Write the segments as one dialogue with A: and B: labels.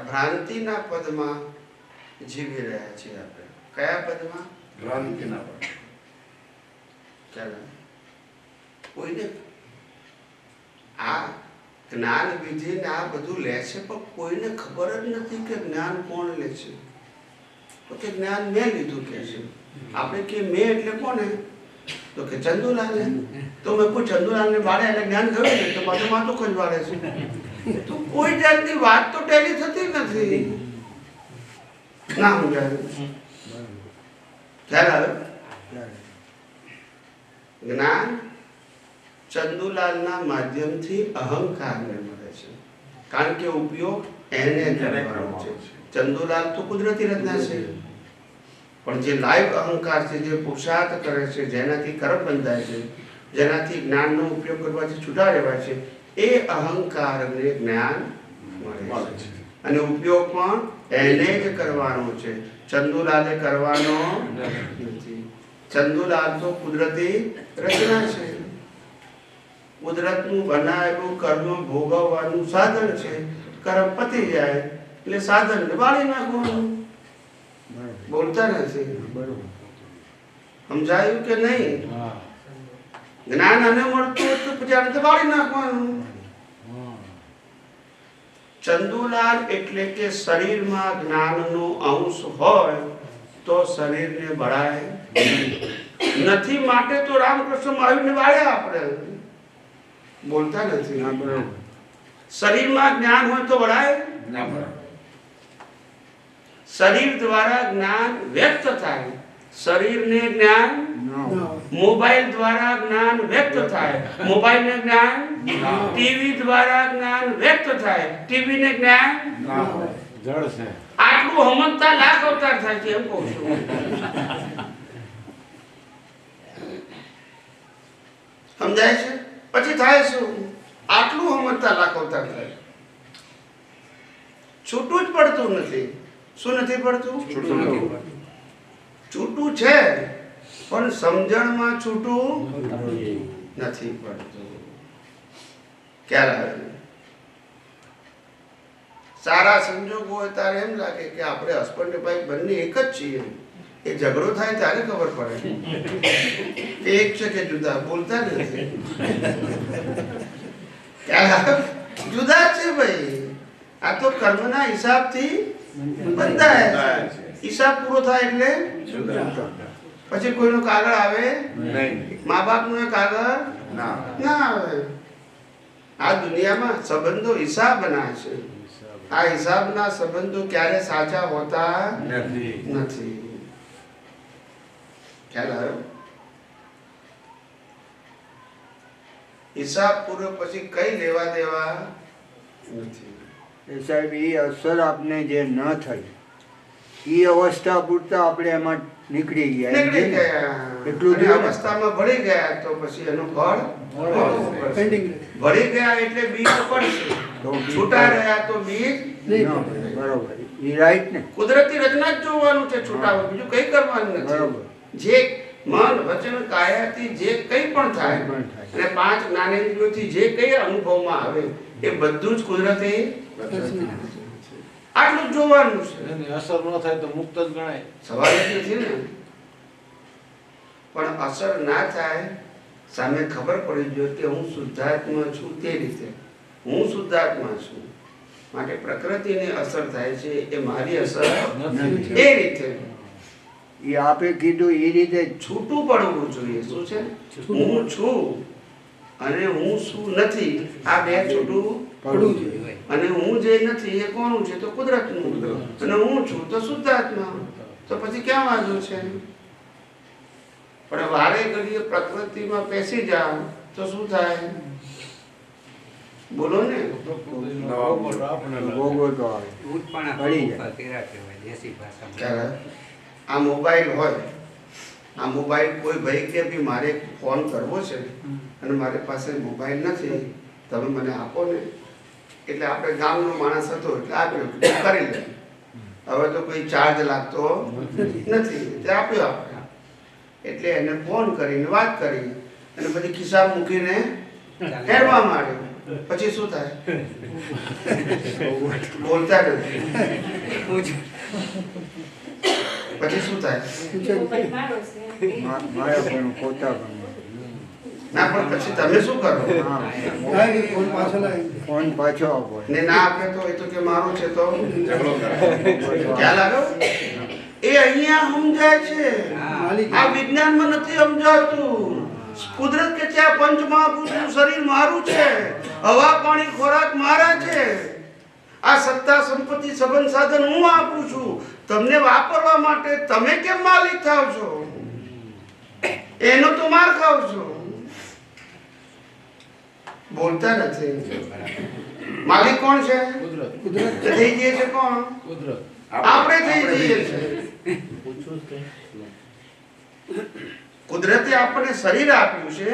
A: ભ્રાંતિના પદમાં જીવી રહ્યા છીએ આપણે. કયા પદમાં?
B: ભ્રાંતિના પદ.
A: ચાલો કોઈને આ જ્ઞાન વિધિ ને આ બધું લે છે પણ કોઈને ખબર જ નથી કે જ્ઞાન કોણ લે છે. કે જ્ઞાન મેં લીધું કે છે. આપણે કે મેં એટલે કોને? તો કે ચંદુલાલ ને. તો મેં કોઈ ચંદુલાલ ને બાળે એટલે જ્ઞાન થયું ને તો માથું માથું જ બાળે છે. તો કોઈ જાતની વાત તો ટેલી થતી નથી. ના સમજાય ખ્યાલ આવે? જ્ઞાન ચંદુલાલના માધ્યમથી અહંકારને મળે છે, કારણ કે ઉપયોગ એને કરવાનો છે. ચંદુલાલ તો કુદરતી રચના છે, પણ જે લાઈવ અહંકાર છે, જે પુરુષાર્થ કરે છે, જેનાથી કર્મ બંધાય છે, જેનાથી જ્ઞાનનો ઉપયોગ કરવાથી છૂટા રહેવાય છે, એ અહંકારને જ્ઞાન મળે છે. અને ઉપયોગ પણ એને જ કરવાનો છે, ચંદુલાલે કરવાનો નથી. ચંદુલાલ તો કુદરતી રચના છે, કુદરતનું બનાવેલું કર્મ ભોગવવાનું સાધન છે. કર્મ પતી જાય એટલે સાધનને બાળી નાખવાનું. બોલતા નથી. સમજાયું કે નહીં? જ્ઞાન અને મળતું હોય તો પછી આને બાળી નાખવાનું. ચંદુલાલ એટલે કે શરીરમાં જ્ઞાનનો અંશ હોય તો શરીરને બળાય નથી. માટે તો રામકૃષ્ણ મહાવીરને બાળ્યા આપણે. બોલતા નથી. શરીરમાં જ્ઞાન હોય તો બળાય. શરીર દ્વારા જ્ઞાન વ્યક્ત થાય. શરીરને જ્ઞાન મોબાઈલ દ્વારા જ્ઞાન વ્યક્ત થાય. મોબાઈલને જ્ઞાન ટીવી દ્વારા જ્ઞાન વ્યક્ત થાય. ટીવીને જ્ઞાન જળ છે. આટલું હમનતા લાખ અવતાર થાય છે એમ કહું છું. સમજાય છે? પછી થાય શું? આટલું હમનતા લાખ અવતાર થાય. છૂટું જ પડતું નથી. શું નથી પડતું? છૂટું છે પણ સમજણમાં છૂટું નથી પડતું. ખ્યાલ આવે? સારા સંજોગો હોય ત્યારે એમ લાગે કે આપણે હસબન્ડ ભાઈ બંને એક જ છીએ. એ ઝઘડો થાય ત્યારે ખબર પડે એક છે કે જુદા. બોલતા નથી. જુદા છે ભાઈ. આ તો કર્મના હિસાબથી બંધાય. હિસાબ પૂરો થાય એટલે પછી કોઈનો કાગળ આવે નહીં. મા બાપનો કાગળ ના આવે. આ દુનિયામાં સંબંધો હિસાબના છે. આ હિસાબના સંબંધો ક્યારે સાચા હોતા નથી. ખ્યાલ આવ્યો? હિસાબ પૂરો પછી કઈ લેવા દેવા નથી.
C: સાહેબ, એ અસર આપને જે ન થઈ એ અવસ્થા પૂરતા આપણે એમાં નીકળી ગયા.
A: એટલું અવસ્થામાં ભળી ગયા તો પછી એનું ફળ ભળી ગયા એટલે બીજ પડશે. છૂટા રહ્યા તો બીજ
C: બરોબર. એ રાઈટ ને.
A: કુદરતી રચના જ જોવાનું છે. છૂટા બીજું કઈ કરવાનું નથી. જે મન વચન કાયાથી જે કઈ પણ થાય અને પાંચ જ્ઞાનેન્દ્રિયોથી જે કઈ અનુભવમાં આવે એ બધું જ કુદરતી આટલું જ જોવાનું છે.
B: એની અસર ન થાય તો મુક્ત જ ગણાય.
A: સવાલ જ નથી ને. પણ અસર ના થાય સામે ખબર પડી જોઈએ કે હું શુદ્ધાત્મા છું. તે રીતે હું શુદ્ધાત્મા છું. માટે પ્રકૃતિને અસર થાય છે એ મારી અસર નથી. એ રીતે
C: એ આપે કીધું એ રીતે
A: છૂટું પડવું જોઈએ. શું છે? હું છું અને હું શું નથી. આ બે છૂટું પડવું જોઈએ. અને હું જે નથી એ કોનું છે? તો કુદરતનું. અને હું છું તો શુદ્ધાત્મા. તો પછી ક્યાં વાંધો છે? પણ વારે ઘડીએ પ્રકૃતિમાં પેસી જાવ તો શું થાય? બોલો ને. આ મોબાઈલ હોય, આ મોબાઈલ કોઈ ભાઈ કે ભી મારે ફોન કરવો છે અને મારી પાસે મોબાઈલ નથી, તમે મને આપો ને. એટલે આપણે ગામનો માણસ હતો એટલે આપ્યો, કરી લે. હવે તો કોઈ ચાર્જ લાગતો નથી તે આપ્યો આપણે. એટલે એને ફોન કરીને વાત કરી અને પછી ખિસ્સા મૂકીને હેરવા માંડ્યો. પછી શું થાય? બોલતા નથી. પછી શું થાય?
C: મારા પણ પોતા પણ
A: ના પણ પછી તમે શું કરો?
C: ફોન પાછો આપો
A: ને ના આપે તો એ તો કે મારું છે તો ખ્યાલ આવ્યો? એ અહીંયા સમજાય છે, આ વિજ્ઞાનમાં નથી સમજાતું. કુદરત કે છે આ પંચમહાભૂતનું શરીર મારું છે, હવા પાણી ખોરાક મારા છે, આ સત્તા સંપત્તિ સંબંધ સાધન હું આપું છું તમને વાપરવા માટે. તમે કેમ માલિક થાવ છો? એનો તો માર ખાવ છો. બોલતા નથી. માલિક કોણ છે?
B: કુદરત.
A: થઈ જઈએ છે કોણ?
B: કુદરત.
A: આપણે થઈ જઈએ છે. કુદરતે આપણને શરીર આપ્યું છે,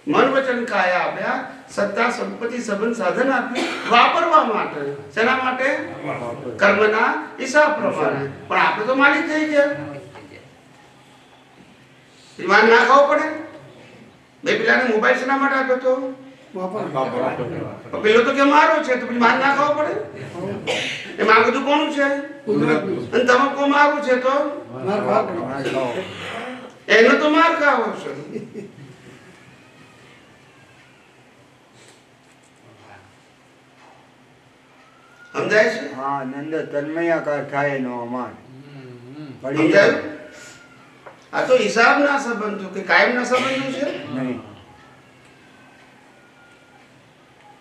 A: મન વચન કાયા આપ્યા, સત્તા સંપત્તિ સંબંધ સાધન આપ્યું વાપરવા માટે. શેના માટે? કર્મના હિસાબ પ્રમાણે. પણ આપણે તો માલિક થઈ ગયા. માન ના ખાવું પડે? બે પેલાને મોબાઈલ શેના માટે આપ્યો તો? પેલો તો કે મારો છે, તો પછી માન ના ખાવું પડે? એમાં આ બધું કોનું છે? અને તમે કો મારું છે તો એનો તો માર ખાવો છો. સમજાય છે?
C: હા, નંદ તન્મયાકાર થાય નો અમાન પડી
A: સમજાયું? આ તો હિસાબના સંબંધો કે કાયમના સંબંધો છે.
C: નહીં,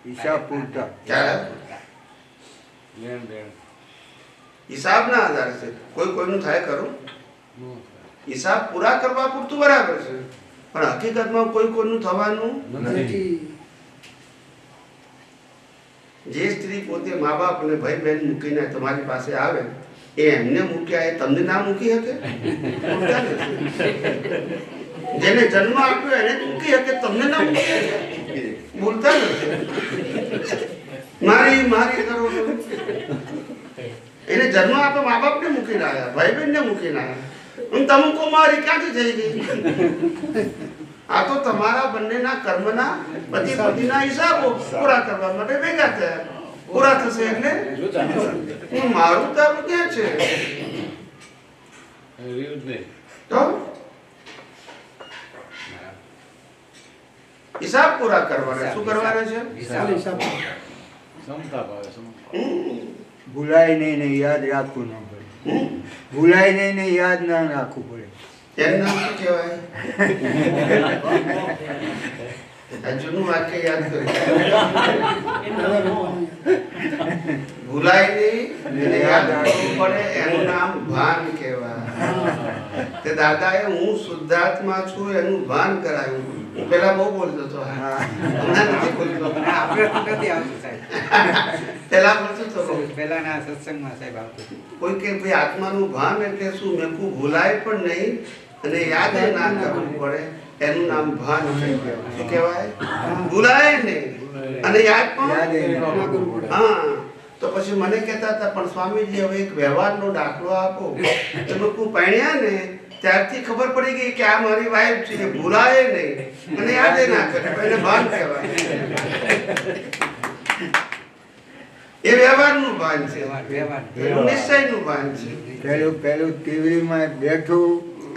C: હિસાબ પૂરતા.
A: ક્યારે? હિસાબના આધારે છે. કોઈ કોઈનું થાય ખરું? હિસાબ પૂરા કરવા પૂરતું બરાબર છે, પણ હકીકતમાં કોઈ કોઈનું થવાનું
B: નથી.
A: જે સ્ત્રી પોતે મા બાપ અને ભાઈ બહેન મૂકીને તમારી પાસે આવે, એ એમને મૂક્યા, એ તમને ના મૂકી શકે? મૂકતા નથી. જેને જન્મ આપ્યો એને જ મૂકી શકે, તમને ના મૂકી શકે? બોલતા નથી. મારી મારી કરો છો. એને જન્મ આપ્યો, મા બાપને મૂકીને આવ્યા, ભાઈ બહેનને મૂકીને આવ્યા. તમે કો મારી ક્યાંથી થઈ ગઈ? આ તો તમારા બંનેના કર્મના પતિ પત્નીના હિસાબો પૂરા કરવા માટે ભેગા થયા. પૂરા થશે એટલે હું મારું તારું ક્યાં છે? તો હિસાબ પૂરા કરવાના. શું કરવાના છે?
B: સમતા ભાવે સમતા.
C: ભૂલાય નહીં ને યાદ રાખવું ન પડે. ભૂલાય નહીં ને યાદ ના રાખવું પડે.
A: એનું નામ શું કહેવાય? આ જૂનું વાક્ય યાદ કર્યું. ભૂલાય નહીં અને યાદ રાખવું પડે, એનું નામ ભાન કહેવાય. તે દાદાએ હું શુદ્ધાત્મા છું એનું ભાન કરાયું. હું પેલા બહુ બોલતો હતો, હમણાં નથી બોલતો. પેલા બોલતો હતો.
D: પહેલાના સત્સંગમાં સાહેબ આવતું.
A: કોઈ કે ભાઈ આત્માનું ભાન એટલે શું? મેં કહું ભૂલાય પણ નહીં અને યાદ ના કરવું પડે, એનું નામ ભાન કહેવાય. શું કહેવાય? ભૂલાય નહીં અને યાદ પણ. હા, તો પછી મને કહેતા હતા, પણ સ્વામીજી હવે એક વ્યવહારનો દાખલો આપો. તમે કોઈ પરણ્યા ને ત્યારથી ખબર પડી ગઈ કે આ મારી વાઈફ છે, એ ભૂલાય નહીં અને યાદ ના કરે, એને ભાન કહેવાય. એ વ્યવહારનું ભાન છે, એનું નિશ્ચયનું ભાન છે.
C: પેલું ટીવીમાં બેઠું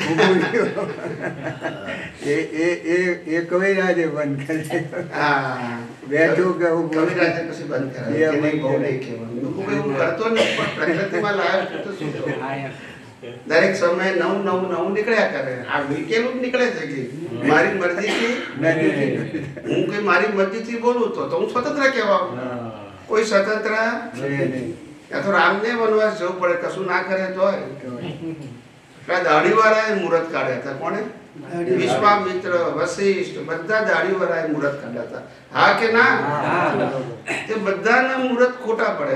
C: ઊભું થયું. એ કવિરાજે બંધ કરે.
A: હા,
C: બેઠું કે ઊભું.
A: કવિરાજે પછી બંધ કરાય. કે નહીં, બહુ નહીં કહેવાનું. હું કોઈ એવું કરતો નથી, પણ પ્રકૃતિમાં લાવ્યો છું તો શું કરું? દરેક સમયે નવું નીકળ્યા કરે. આ વીકેલું જ નીકળે છે કે મારી મરજીથી. હું કોઈ મારી મરજીથી બોલું તો હું સ્વતંત્ર કહેવાઉં. કોઈ સ્વતંત્ર ત્યાં તો રામને વનવાસ જવું પડે, કશું ના કરે તોય. દાઢીવાળાએ મુહૂર્ત કાઢ્યા હતા. કોણે? વિશ્વામિત્ર, વશિષ્ઠ, બધા દાઢીવાળાએ મુહૂર્ત કાઢ્યા હતા. હા કે ના? તે બધાના મુહૂર્ત ખોટા પડે.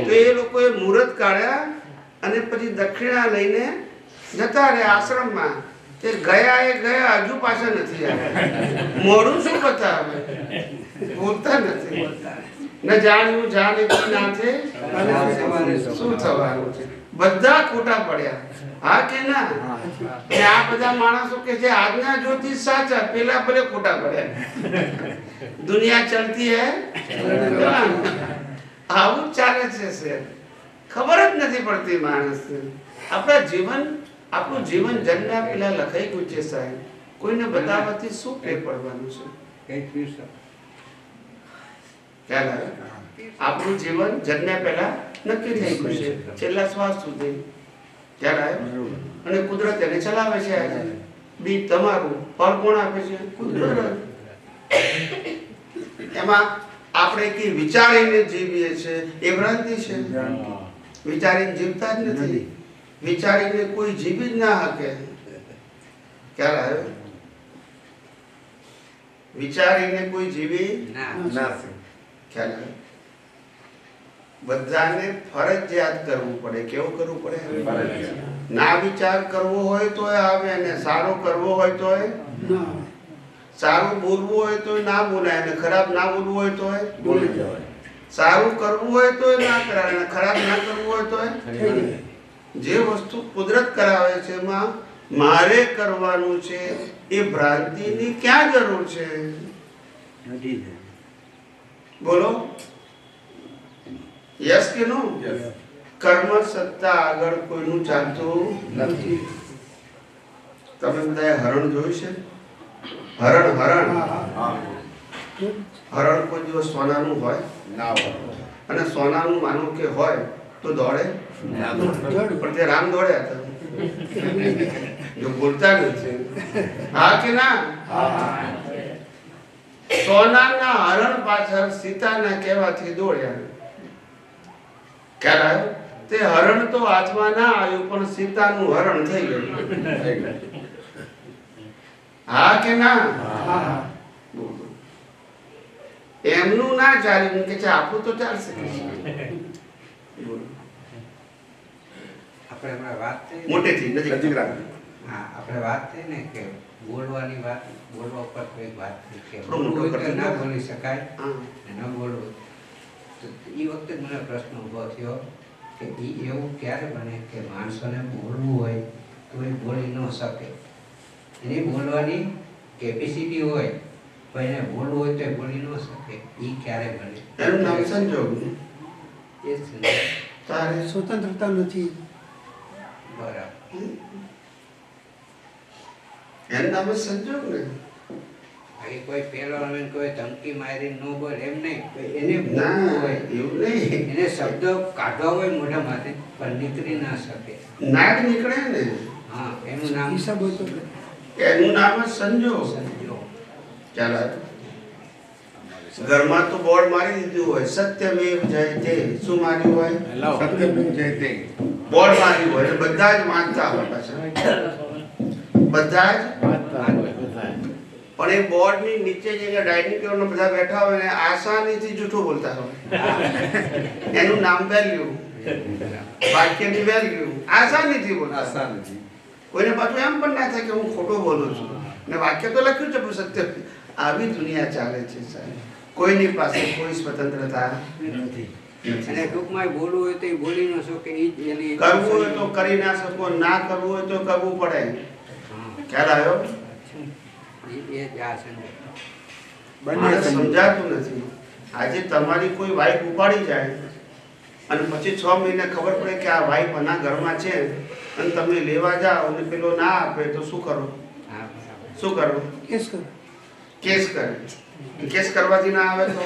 A: તો એ લોકોએ મુહૂર્ત કાઢ્યા અને પછી દક્ષિણા લઈને જતા રહ્યા આશ્રમમાં. તે ગયા એ ગયા, હજુ પાછા નથી આવ્યા. મોડું શું બતાવે? બોલતા નથી. ન જાણ્યું જાણે કી નાથે શું થવાનું છે. બધા ખોટા પડ્યા. હા કે ના? કે આ બધા માણસો કે છે આજના જ્યોતિષ સાચા, પેલા ભલે ખોટા પડ્યા. દુનિયા ચલતી હે આવું જ ચાલે છે સર. ખબર જ નથી પડતી માણસને. આપણું જીવન જન્મ્યા પેલા લખાઈ ગયું છે સાહેબ. કોઈને બતાવવાથી શું ફેર પડવાનું છે?
D: કઈ પીરસો?
A: ખ્યાલ આવે? આપણું જીવન જન્મ્યા પહેલા નક્કી થઈ ગયું છે, છેલ્લા શ્વાસ સુધી. ખ્યાલ આવે? અને કુદરત એને ચલાવે છે. આજે બીજ તમારું, ફળ કોણ આપે છે? કુદરત. એમાં આપણે કે વિચારીને જીવીએ છે એ ભ્રાંતિ છે. વિચારીને જીવતા જ નથી. વિચારીને કોઈ જીવી જ ના શકે. ખ્યાલ આવે? વિચારીને કોઈ જીવી
D: ના.
A: ખ્યાલ આવે? બધાને ફરજિયાત કરવું પડે. કેવું કરવું પડે? ના વિચાર કરવો હોય તો આવે, અને સારો કરવો હોય તો
B: ના
A: સારું બોલવું હોય તો ના બોલાય, અને ખરાબ ના બોલવું હોય તો
C: બોલી જવાય.
A: સારું કરવું હોય તો ના કરાય, અને ખરાબ ના કરવું હોય તો
B: થઈ જાય.
A: જે વસ્તુ કુદરત કરાવે છે એમાં મારે કરવાનું છે એ ભ્રાંતિની ક્યાં જરૂર છે?
C: નથી.
A: બોલો યસ કે નો? કર્મ સત્તા આગળ કોઈનું ચાલતું નથી. તમે બધાએ હરણ જોયું છે? હરણ કોઈ દિવસ સોનાનું હોય અને સોનાનું માનો કે હોય તો દોડે? પણ તે રામ દોડ્યા હતા. જો બોલતા નથી. હા કે ના? સોનાના હરણ પાછળ સીતાના કહેવાથી દોડ્યા. ખ્યાલ આવ્યો? તે હરણ તો હાથમાં ના આવ્યું, પણ સીતાનું હરણ થઈ ગયું. હા કે ના? બોલો. એમનું ના ચાલ્યું કે આપણું તો ચાલશે. બોલો.
D: આપણે હમણાં વાત થઈ ને,
A: મોટેથી નજીક રાખો.
D: હા, આપણે વાત થઈ ને કે બોલવાની વાત, બોલવા ઉપર કોઈ વાત થઈ કે
A: થોડું મોટું
D: બોલવું હોય તો
A: કરજો.
D: ના બોલી શકાય
A: હા.
D: અને ન બોલવું. તો એ વખતે મને પ્રશ્ન ઊભો થયો કે એવું ક્યારે બને કે માણસોને બોલવું હોય તો એ બોલી ન શકે? એની બોલવાની કેપેસિટી હોય પણ એને બોલવું હોય તો એ બોલી ન શકે. એ ક્યારે બને?
A: એનું નામ સંજોગ.
D: એ જ છે.
A: તારે
B: સ્વતંત્રતા નથી.
D: બરાબર.
A: એનું નામ જ સંજોગ ને.
D: એ કોઈ પેલો અને કોઈ ધમકી મારી ન બોલે એમ નહીં. એને બોલવું
A: ના
D: હોય,
A: એવું નહીં.
D: એને શબ્દ કાઢવા હોય મોઢામાંથી પણ નીકળી ના શકે.
A: નાક નીકળે ને,
D: હા, એનું નામ
B: હિસાબ હોય તો
A: એનું નામ જ સંજોગ.
D: સંજોગ.
A: ચાલો ઘરમાં તો બોર્ડ મારી દીધું હોય સત્યમેવ જયતે. શું માર્યું હોય? બોર્ડ માર્યું હોય. બધા જ માનતા હોય પાછા. બધા જ. પણ એ બોર્ડની નીચે જે ડાઇનિંગ ટેબલ બધા બેઠા હોય ને આસાનીથી જૂઠું બોલતા હોય. એનું નામ વેલ્યુ. વાક્યની વેલ્યુ આસાનીથી બોલતા. કોઈને પાછું એમ પણ ના થાય કે હું ખોટું બોલું છું, ને વાક્ય તો લખ્યું છે પણ સત્ય. આવી દુનિયા ચાલે છે સાહેબ. કોઈની પાસે કોઈ સ્વતંત્રતા
C: નથી.
D: અને ટૂંકમાં બોલવું હોય તો એ બોલી ન શકે. એ જ એની
A: કરવું હોય તો કરી ના શકો, ના કરવું હોય તો કરવું પડે.
D: હા,
A: ખ્યાલ આવ્યો?
D: એ જ આ સંજોગ.
A: માણસ સમજાતું નથી. આજે તમારી કોઈ વાઈફ ઉપાડી જાય અને પછી 6 મહિને ખબર પડે કે આ વાઈફ આના ઘરમાં છે અને તમે લેવા જાઓ અને પેલો ના આપે તો શું કરો?
D: હા, બરાબર.
A: શું કરો?
B: કેસ કરો.
A: કેસ કરે. કેસ કરવાથી ના આવે તો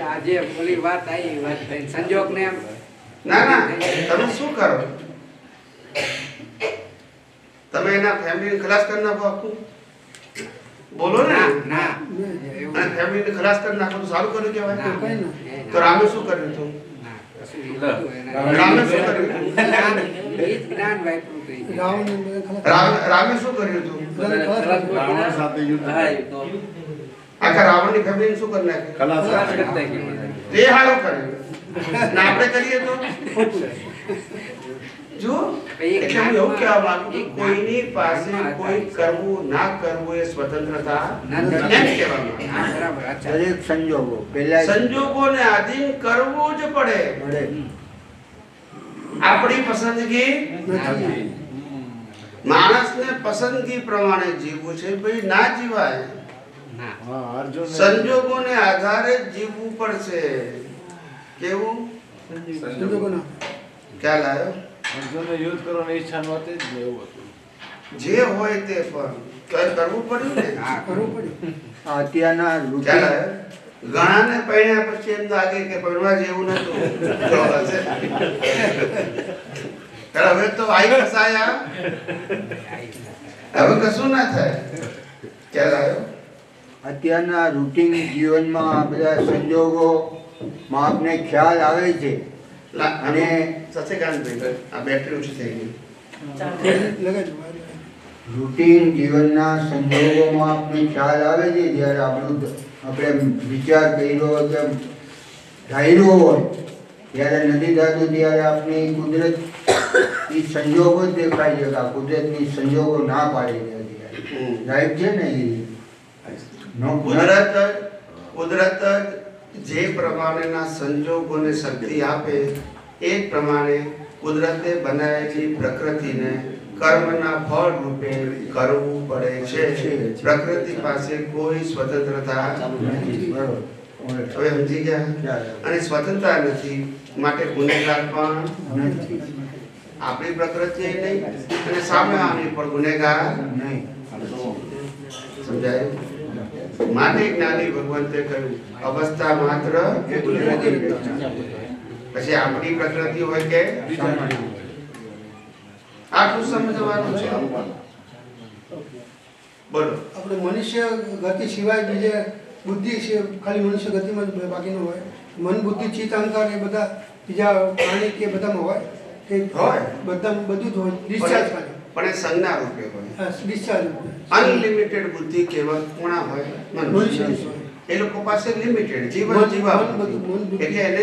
D: આજે ઓલી વાત આવી, વાત થઈ સંજોગને એમ.
A: ના ના તમે શું કરો? તમે એના ફેમિલીને ખલાસ કરી નાખો આખું. બોલો ને.
D: ના, ના. એવું
A: અને ફેમિલીને ખલાસ કરી નાખો તો સારું કર્યું કહેવાય.
D: ના,
B: કઈ ના.
D: એ ના.
A: તો રામે શું કર્યું હતું?
D: ના, કશું એ નહોતું એના.
A: રામે શું કર્યું હતું?
D: જ્ઞાન, એ જ જ્ઞાન વાપરું હતું એ.
B: રાવણ ને બધા ખલાસ
A: રામે શું કર્યું હતું?
B: બધાને ખલાસ કરી.
A: આખા રાવણની ફેમિલીને શું કરી નાખ્યું? એ હારું કર્યું. ને આપણે કરીએ તો જો
D: એ
A: એટલે હું એવું કહેવા માંગુ
D: એ
A: છું, કોઈની પાસે
D: જ્ઞાનમાં
A: કોઈ
D: હતા.
A: કરવું ના કરવું એ સ્વતંત્રતા
D: નથી.
A: એમ કહેવા માંગુ.
D: હા, બરાબર, અચ્છા.
C: દરેક સંજોગો પહેલા
A: સંજોગોને આધીન કરવું જ પડે.
C: મળે
A: આપણી પસંદગી
B: નથી.
A: માણસને પસંદગી પ્રમાણે જીવવું છે ભાઈ, ના જીવાય.
D: ના.
A: સંજોગોને આધારે જ જીવવું પડશે. કેવું
B: સંજોગોના.
A: ખ્યાલ આવ્યો?
E: અર્જુનને યુદ્ધ કરવાની ઈચ્છા નહોતી જ ને, એવું હતું.
A: જે હોય તે પણ તો એ કરવું પડ્યું ને.
D: હા,
B: કરવું પડે.
C: અત્યારના
A: ખ્યાલ
C: રૂટીન
A: આવ્યો? ઘણાને પરણ્યા પછી એમ લાગે કે પરણવા જેવું નતું. જો હશે. ત્યારે હવે તો આઈ ફસાયા, હવે કશું ના થાય. ખ્યાલ આવ્યો?
C: અત્યારના રૂટીન જીવનમાં આ બધા સંજોગોમાં આપને ખ્યાલ આવે છે
A: અને સત્યકાંતભાઈ આ બેટરી ઓછી થઈ ગઈ.
B: લગાડજો.
C: રૂટીન જીવનના સંજોગોમાં આપને ખ્યાલ આવે છે જ્યારે આપણે વિચાર કર્યો હોય કે ધાર્યો હોય ત્યારે નથી થતું, ત્યારે આપણી કુદરત એ સંજોગો જ દેખાય છે કે આ કુદરતની સંજોગો ના પાડી દે રાઈટ છે ને એ
A: કુદરત જે પ્રમાણેના સંજોગોને શક્તિ આપે એ જ પ્રમાણે કુદરતે બનાવેલી પ્રકૃતિને કર્મના ફળ રૂપે કરવું પડે છે. પ્રકૃતિ પાસે કોઈ સ્વતંત્રતા
C: નથી. બરોબર.
A: હવે સમજી ગયા? અને સ્વતંત્રતા નથી માટે ગુનેગાર પણ
C: નથી
A: આપણી પ્રકૃતિ નહીં અને સામે આની પણ ગુનેગાર
C: નહીં.
A: સમજાય? માટે જ્ઞાની ભગવંતે કહ્યું અવસ્થા માત્ર પછી આપણી પ્રકૃતિ હોય કે આટલું સમજવાનું છે. બોલો.
B: આપણે મનુષ્ય ગતિ સિવાય બીજે બુદ્ધિ છે, ખાલી મનુષ્ય ગતિમાં જ બાકીનું હોય. મન, બુદ્ધિ, ચિત્ત, અહંકાર એ બધા બીજા પ્રાણી કે બધામાં હોય કે
A: હોય.
B: બધા બધું જ હોય. ડિસ્ચાર્જ ખાલી.
A: પણ એ સંજ્ઞા રૂપે હોય.
B: હા, ડિસ્ચાર્જ.
A: અનલિમિટેડ બુદ્ધિ કેવળ કોણા હોય? મનુષ્ય. એ લોકો પાસે લિમિટેડ જીવન
B: મન
A: જીવા
B: બધું, મન બુદ્ધિ.
A: એટલે એને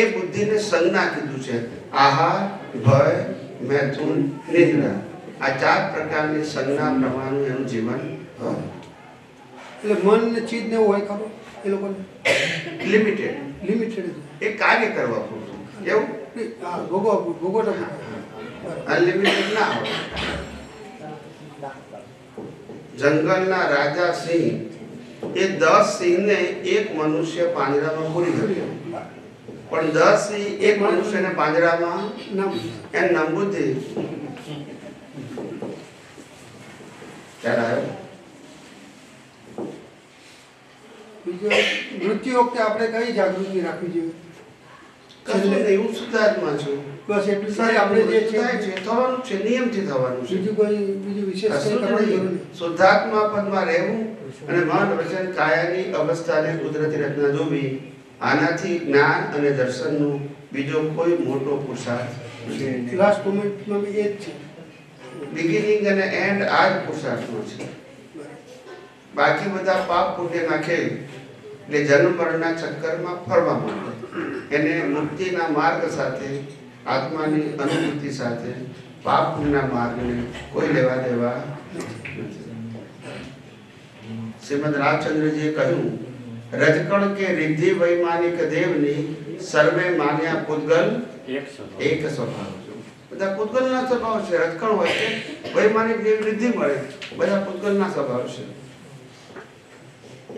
A: એ બુદ્ધિને સંજ્ઞા કીધું છે. આહાર, ભય, મૈથુન, નિદ્રા. આ 4 પ્રકારની સંજ્ઞા પ્રમાણનું એનું જીવન હોય.
B: એટલે મન ને ચિત્ત ને એવું હોય ખબર એ લોકોને
A: લિમિટેડ.
B: લિમિટેડ
A: એ કાર્ય કરવા પૂરતું. એવું
B: હા, ભોગવટો
A: અનલિમિટેડ ના હોય. જંગલના રાજા સિંહ એ 10 સિંહને એક મનુષ્ય પાંજરામાં પૂરી કર્યો, પણ 10 સિંહ એક મનુષ્યને પાંજરામાં
B: ના
A: એમ નામ બુદ્ધિ. ખ્યાલ આવ્યો?
B: બીજું મૃત્યુ વખતે આપણે કઈ જાગૃતિ રાખવી જોઈએ?
A: કશું નહીં, હું શુદ્ધાત્મા છું.
B: બસ એટલું જ આપણે જે છે
A: થાય છે થવાનું છે, નિયમથી થવાનું છે.
B: બીજું કોઈ બીજું વિશેષ કંઈ
A: કશું જ
B: કરવાની જરૂર
A: નહીં.
B: નહીં.
A: શુદ્ધાત્મા પદમાં રહેવું અને મન વચન કાયાની અવસ્થાને કુદરતી રચના જોવી, આનાથી જ્ઞાન અને દર્શનનું બીજો કોઈ મોટો પુરુષાર્થ નથી.
B: લાસ્ટ મોમેન્ટમાં બી એ જ છે.
A: બિગિનિંગ અને એન્ડ આ જ પુરુષાર્થનો છે. બાકી બધા પાપ પુણ્ય નાખેલ એટલે જન્મ મરણના ચક્કરમાં ફરવા માંડે. એને મુક્તિના માર્ગ સાથે, આત્માની અનુભૂતિ સાથે પાપ પુણ્યના માર્ગને કોઈ લેવા દેવા નથી. શ્રીમદ રાજચંદ્રજીએ કહ્યું રજકણ કે રિદ્ધિ વૈમાનિક દેવની સર્વે માન્યા પૂતગલ એક સ્વભાવ છે. બધા પૂતગલના સ્વભાવ છે. રજકણ હોય કે વૈમાનિક દેવ રિદ્ધિ મળે, બધા પૂતગલના સ્વભાવ છે.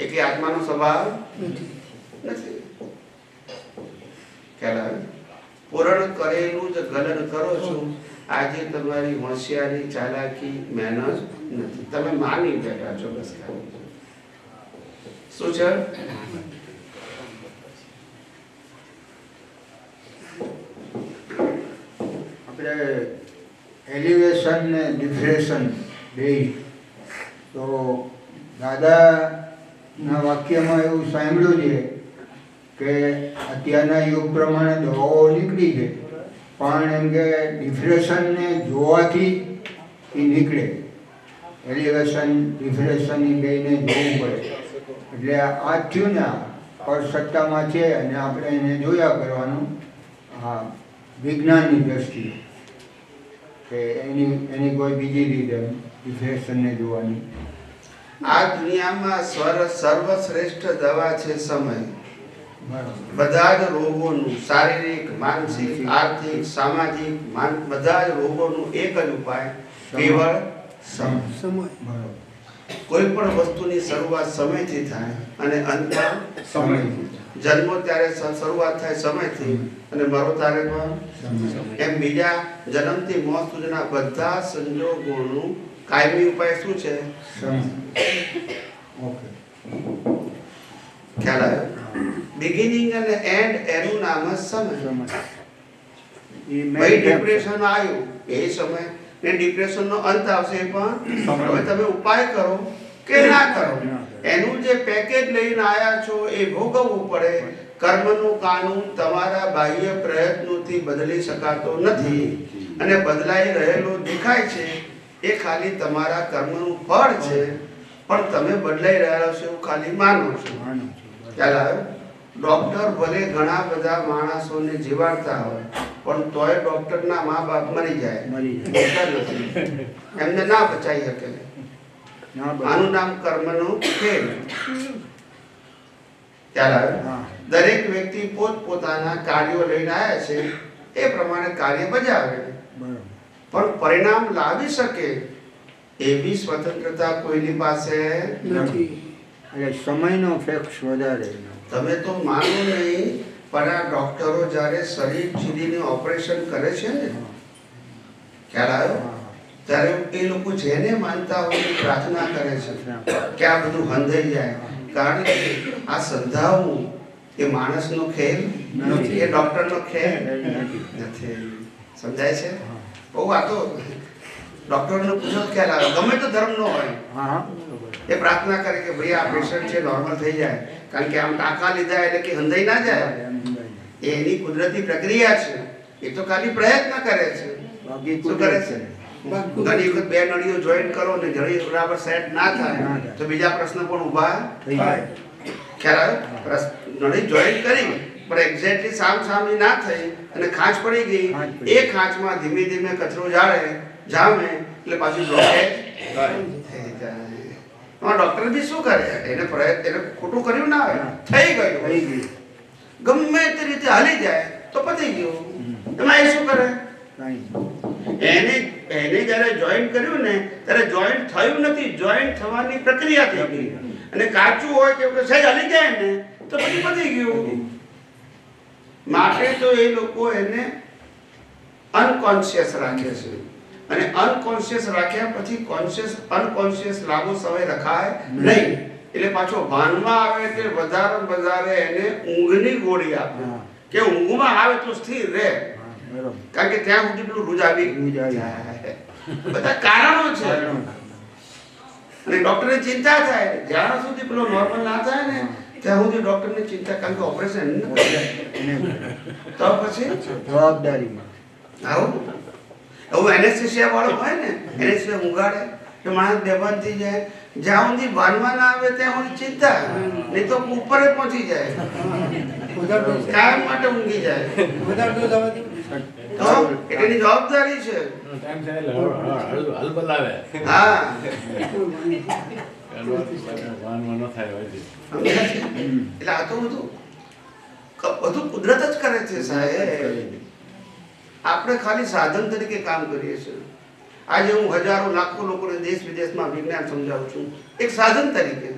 A: એટલે આત્માનો સ્વભાવ નથી. ખ્યાલ આવે? પૂરણ કરેલું જ ગલન કરો છો. આજે તમારી હોશિયારી, ચાલાકી, મહેનત નથી. તમે માની બેઠા છો બસ ખાલી. શું છે?
C: આપણે એલિવેશન ને ડિફ્રેશન બે તો દાદાના વાક્યમાં એવું સાંભળ્યું છે કે અત્યારના યુગ પ્રમાણે દવાઓ નીકળી છે, પણ એમ કે ડિફ્રેશનને જોવાથી એ નીકળે. એલિવેશન ડિફ્રેશન એ બેને જોવું પડે. એટલે આ થયું ને પર સત્તામાં છે અને આપણે એને જોયા કરવાનું આ વિજ્ઞાનની દ્રષ્ટિએ. કે એની કોઈ બીજી રીત ઇફેક્શનને જોવાની?
A: આ દુનિયામાં સર્વશ્રેષ્ઠ દવા છે સમય.
C: બરાબર.
A: બધા જ રોગોનું શારીરિક, માનસિક, આર્થિક, સામાજિક બધા જ રોગોનું એક જ ઉપાય કેવળ સમય.
B: સમય.
C: બરાબર.
A: કોઈ પણ વસ્તુની શરૂઆત સમયથી થાય અને અંત
C: સમય.
A: જન્મો ત્યારે શરૂઆત થાય સમયથી અને મરો ત્યારે પણ
C: સમય.
A: એમ બીજા જન્મથી મોત સુધીના બધા સંજોગોનું કાયમી ઉપાય શું છે?
C: સમય. ઓકે.
A: ખ્યાલ આવ્યો? બિગિનિંગ અને એન્ડ એનું નામ જ સમય.
C: સમય.
A: ભાઈ ડિપ્રેશન આવ્યું એ સમય ને ડિપ્રેશનનો અંત આવશે એ પણ હવે તમે ઉપાય કરો કે ના કરો એનું જે પેકેજ લઈને આયા છો એ ભોગવવું પડે. કર્મનું કાનૂન તમારા બાહ્ય પ્રયત્નોથી બદલી શકાતો નથી અને બદલાઈ રહેલો દેખાય છે એ ખાલી તમારા કર્મનું ફળ છે, પણ તમે બદલાઈ રહ્યા છો એવું ખાલી માનો છો. ખ્યાલ આવ્યો? ડોક્ટર ભલે ઘણા બધા માણસોને જીવાડતા હોય પણ તોય ડોક્ટરના મા બાપ મરી જાય. ડોક્ટર નથી, એમને ના બચાવી શકે. આનું નામ કર્મનો ખેલ. ખ્યાલ આવ્યો? દરેક વ્યક્તિ પોતપોતાના કાર્યો લઈને આવ્યા છે એ પ્રમાણે કાર્ય બજાવે, પણ પરિણામ લાવી શકે એવી સ્વતંત્રતા કોઈની પાસે
B: નથી.
C: એટલે સમયનો ફેક્સ વધારે.
A: તમે તો માનો નહીં, પણ આ ડોક્ટરો જ્યારે શરીર ચીરીને ઓપરેશન કરે છે ને, ખ્યાલ આવ્યો? ત્યારે એ લોકો જેને માનતા હોય એ પ્રાર્થના કરે છે કે આ બધું હંધાઈ જાય, કારણ કે આ સંધાવવું એ માણસનો ખેલ નથી, એ ડોક્ટરનો ખેલ નથી. સમજાય છે? બહુ આ તો ડોક્ટરનો પૂછો ખ્યાલ આવે, ગમે તો ધર્મનો હોય, એ પ્રાર્થના કરે કે ભાઈ આ પેશન્ટ છે નોર્મલ થઈ જાય, કારણ કે આમ ટાંકા લીધા એટલે કે હંધાઈ ના જાય. એ એની કુદરતી પ્રક્રિયા છે, એ તો ખાલી પ્રયત્ન કરે છે. શું કરે છે? ઘણી વખત બે નળીઓ જોઈન્ટ કરો ને ઘણી બરાબર સેટ ના થાય તો બીજા પ્રશ્ન પણ ઊભા થાય. ખ્યાલ આવે? નળી જોઈન્ટ કરી પણ એક્ઝેક્ટલી સામસામી ના થઈ અને ખાંચ પડી ગઈ, એ ખાંચમાં ધીમે ધીમે કચરો જામે એટલે પાછું બ્લોકેજ થઈ જાય. ડોક્ટર બી શું કરે? એને ખોટું કર્યું ના હોય, થઈ ગયું, ગમે તે રીતે હાલી જાય તો પતી ગયું. એમાં એ શું કરે? એને જ્યારે જોઈન્ટ કર્યું ને ત્યારે જોઈન્ટ થયું નથી, જોઈન્ટ થવાની પ્રક્રિયા થઈ ગઈ. અને કાચું હોય કે સહેજ હાલી જાય ને તો પછી પતી ગયું. માટે તો એ લોકો એને અનકોન્શિયસ રાખે છે, અને અનકોન્શિયસ રાખ્યા પછી અનકોન્શિયસ લાગો સમય રખાય નહીં. એટલે પાછો ભાનમાં આવે તે વધારે એને ઊંઘની ગોળી આપે કે ઊંઘમાં આવે તો સ્થિર રહે, કારણ કે ત્યાં સુધી પેલું રૂજાવી જાય. બધા કારણો છે. અને ડોક્ટરને ચિંતા થાય જ્યાં સુધી પેલો નોર્મલ ના થાય ને ત્યાં સુધી ડોક્ટરને ચિંતા, કારણ કે ઓપરેશન તો પછી
C: જવાબદારીમાં
A: આવું એવું એનેસ્થેસિયા વાળો હોય ને, એનેસ્થેસિયા ઊંઘાડે કે માણસ બેભાન થઈ જાય, જ્યાં સુધી ભાનમાં ના આવે ત્યાં સુધી ચિંતા, નહીં તો ઉપર પહોંચી જાય, કાયમ માટે ઊંઘી જાય. તો એની જવાબદારી છે.
E: હલ બદલાવે.
A: હા,
E: વાનમાં ન થાય હોય.
A: એટલે આ તો બધું કુદરત જ કરે છે સાહેબ. આપણે ખાલી સાધન તરીકે કામ કરીએ છીએ. આજે હું હજારો લાખો લોકોને દેશ વિદેશમાં વિજ્ઞાન સમજાવું છું એક સાધન તરીકે.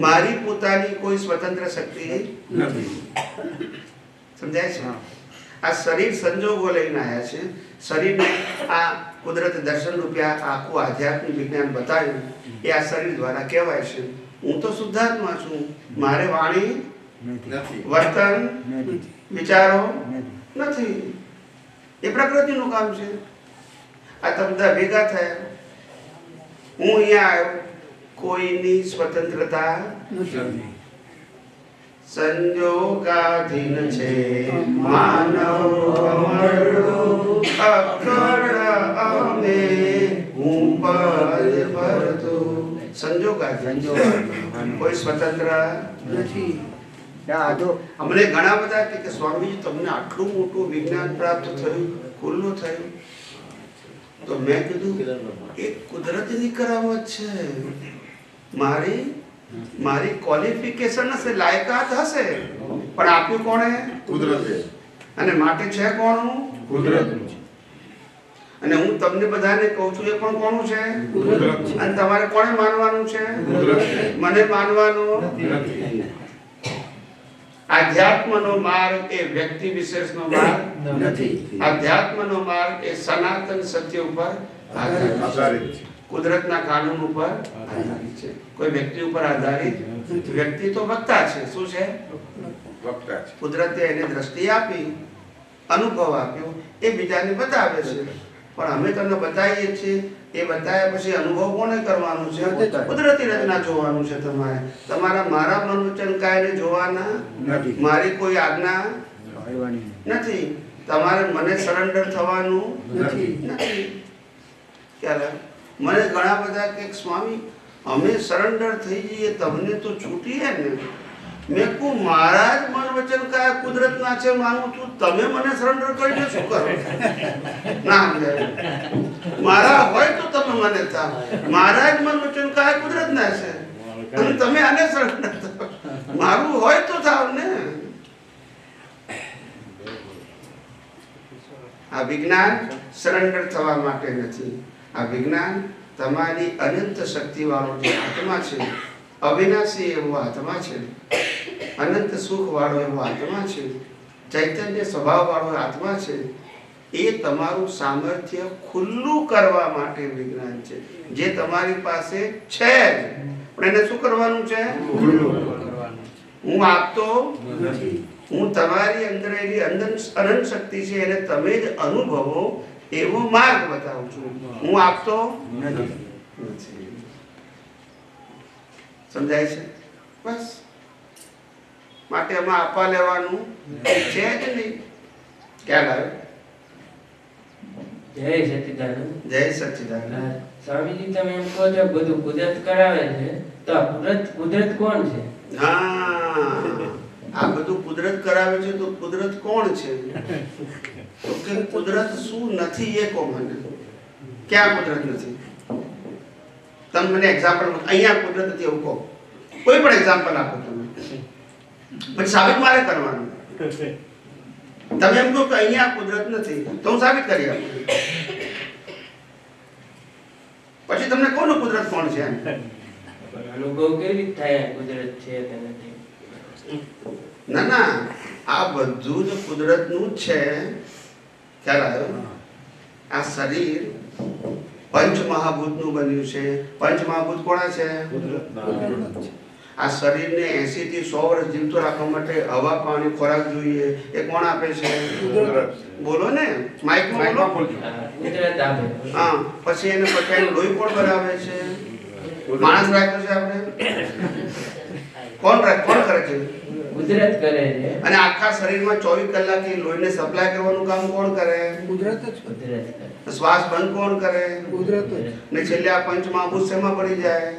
A: મારી પોતાની કોઈ સ્વતંત્ર શક્તિ નથી. સમજાય છે? આ શરીર સંજોગો લઈને આવ્યા છે. શરીરને આ કુદરત દર્શન રૂપિયા આખું આધ્યાત્મિક વિજ્ઞાન બતાવ્યું એ આ શરીર દ્વારા કહેવાય છે. હું તો શુદ્ધાત્મા છું. મારે વાણી
E: નથી,
A: વર્તન વિચારો નથી. એ પ્રકૃતિનું કામ છે. આ તમે બધા ભેગા થયા, હું અહીંયા આવ્યો, કોઈની સ્વતંત્રતા નથી. સંજોગાધીન છે માનવ અમરો, અખંડ અમે હું પદ ભરતો. સંજોગાધીન, કોઈ સ્વતંત્ર
B: નથી.
A: અમને ઘણા બધા કે સ્વામીજી તમને આટલું મોટું વિજ્ઞાન પ્રાપ્ત થયું, ખુલ્લું થયું. તો મેં કીધું એ કુદરતની કરામત છે. મારી ક્વોલિફિકેશન હશે, લાયકાત હશે, પણ આપ્યું કોણે?
F: કુદરતે.
A: અને માટે છે કોણ?
F: કુદરતનું.
A: અને હું તમને બધાને કહું છું એ પણ કોનું છે?
F: કુદરત.
A: અને તમારે કોને માનવાનું છે?
F: કુદરત.
A: મને માનવાનું
F: નથી.
A: આધ્યાત્મનો માર્ગ એ વ્યક્તિ વિશેષનો માર્ગ
F: નથી.
A: આધ્યાત્મનો માર્ગ એ સનાતન સત્ય ઉપર આધારિત છે.
F: આધારિત છે.
A: કુદરતના કાનૂન ઉપર આધારિત છે. કોઈ વ્યક્તિ ઉપર આધારિત નથી. વ્યક્તિ તો વક્તા છે. શું છે?
F: વક્તા છે.
A: કુદરતે એને દ્રષ્ટિ આપી, અનુભવ આપ્યો, એ બીજાને બતાવે છે. પણ અમે તમને બતાવીએ છીએ, એ બતાવ્યા પછી અનુભવ કોને કરવાનો છે? કુદરતી રચના જોવાનું છે. તમારા મારા મન વચન કાયને જોવાના
F: નથી.
A: મારી કોઈ આજ્ઞા નથી. તમારે મને સરેન્ડર થવાનું
F: નથી.
A: નથી. ખ્યાલ આવ્યો? મને ઘણા બધા કે સ્વામી અમે સરેન્ડર થઈ જઈએ તમને તો છૂટીએ ને. મેં કહું મારા જ મન વચન કાયા કુદરતના છે માનું છું, તમે મને સરેન્ડર કરીને શું કરો? ના સમજાય. મારા હોય તો તમે મને થાવ. મારા જ મન વચન કાયા કુદરતના છે અને તમે આને સરેન્ડર થાવ. મારું હોય તો થાવ ને. આ વિજ્ઞાન સરેન્ડર થવા માટે નથી. આ વિજ્ઞાન તમારી અનંત શક્તિ વાળો જે આત્મા છે, અવિનાશી એવો આત્મા છે, અનંત સુખ વાળો એવો આત્મા છે, ચૈતન્ય સ્વભાવ વાળો આત્મા છે, એ તમારું સામર્થ્ય ખુલ્લું કરવા માટે વિજ્ઞાન છે, જે તમારી પાસે છે જ. પણ એને શું કરવાનું છે? હું આપતો
F: નથી.
A: હું તમારી અંદર એની અનંત શક્તિ છે એને તમે જ અનુભવો એવો માર્ગ બતાવું છું. હું આપતો નથી. સમજાય છે? બસ માટે આમાં આપવા લેવાનું છે જ નહીં. ક્યાં આવ્યો?
G: જય સચિદાનંદ.
A: જય સચ્ચિદાનંદ.
G: સ્વામીજી તમે એમ કહો છો બધું કુદરત કરાવે છે, તો આ કુદરત કોણ છે?
A: હા, આ બધું કુદરત કરાવે છે તો કુદરત કોણ છે? તો કે કુદરત શું નથી એ કહો મને. ક્યાં કુદરત નથી? તમે મને એક્ઝામ્પલ, અહીંયા કુદરત નથી એવું કહો. કોઈ પણ એક્ઝામ્પલ આપો તમે, પછી સાબિત મારે કરવાનું. તમે એમ કહો કે અહીંયા કુદરત નથી તો હું સાબિત કરી આપું. પછી તમને કોનું કુદરત કોણ છે એમ?
G: અનુભવ કેવી રીતે થાય કુદરત છે કે નથી?
A: ના, આ બધું જ કુદરતનું જ છે. ખ્યાલ આવ્યો? આ શરીર પંચમહાભૂતનું બન્યું છે. પંચમહાભૂત કોના છે? આ શરીરને 80 થી 100 વર્ષ જીવતો રાખવા માટે હવા, પાણી, ખોરાક જોઈએ. એ કોણ આપે છે? બોલો ને, માઇકમાં બોલો.
G: કુદરત આપે.
A: હા, પછી એને લોહી કોણ બનાવે છે? માણસ રાખ્યો છે આપણે? કોણ કરે છે?
G: કુદરત કરે છે.
A: અને આખા શરીરમાં 24 કલાક એ લોહીને સપ્લાય કરવાનું કામ કોણ કરે?
B: કુદરત જ.
G: કુદરત કરે.
A: શ્વાસ બંધ કોણ કરે?
B: કુદરત જ.
A: ને છેલ્લે આ પંચમહાભૂત શેમાં પડી જાય?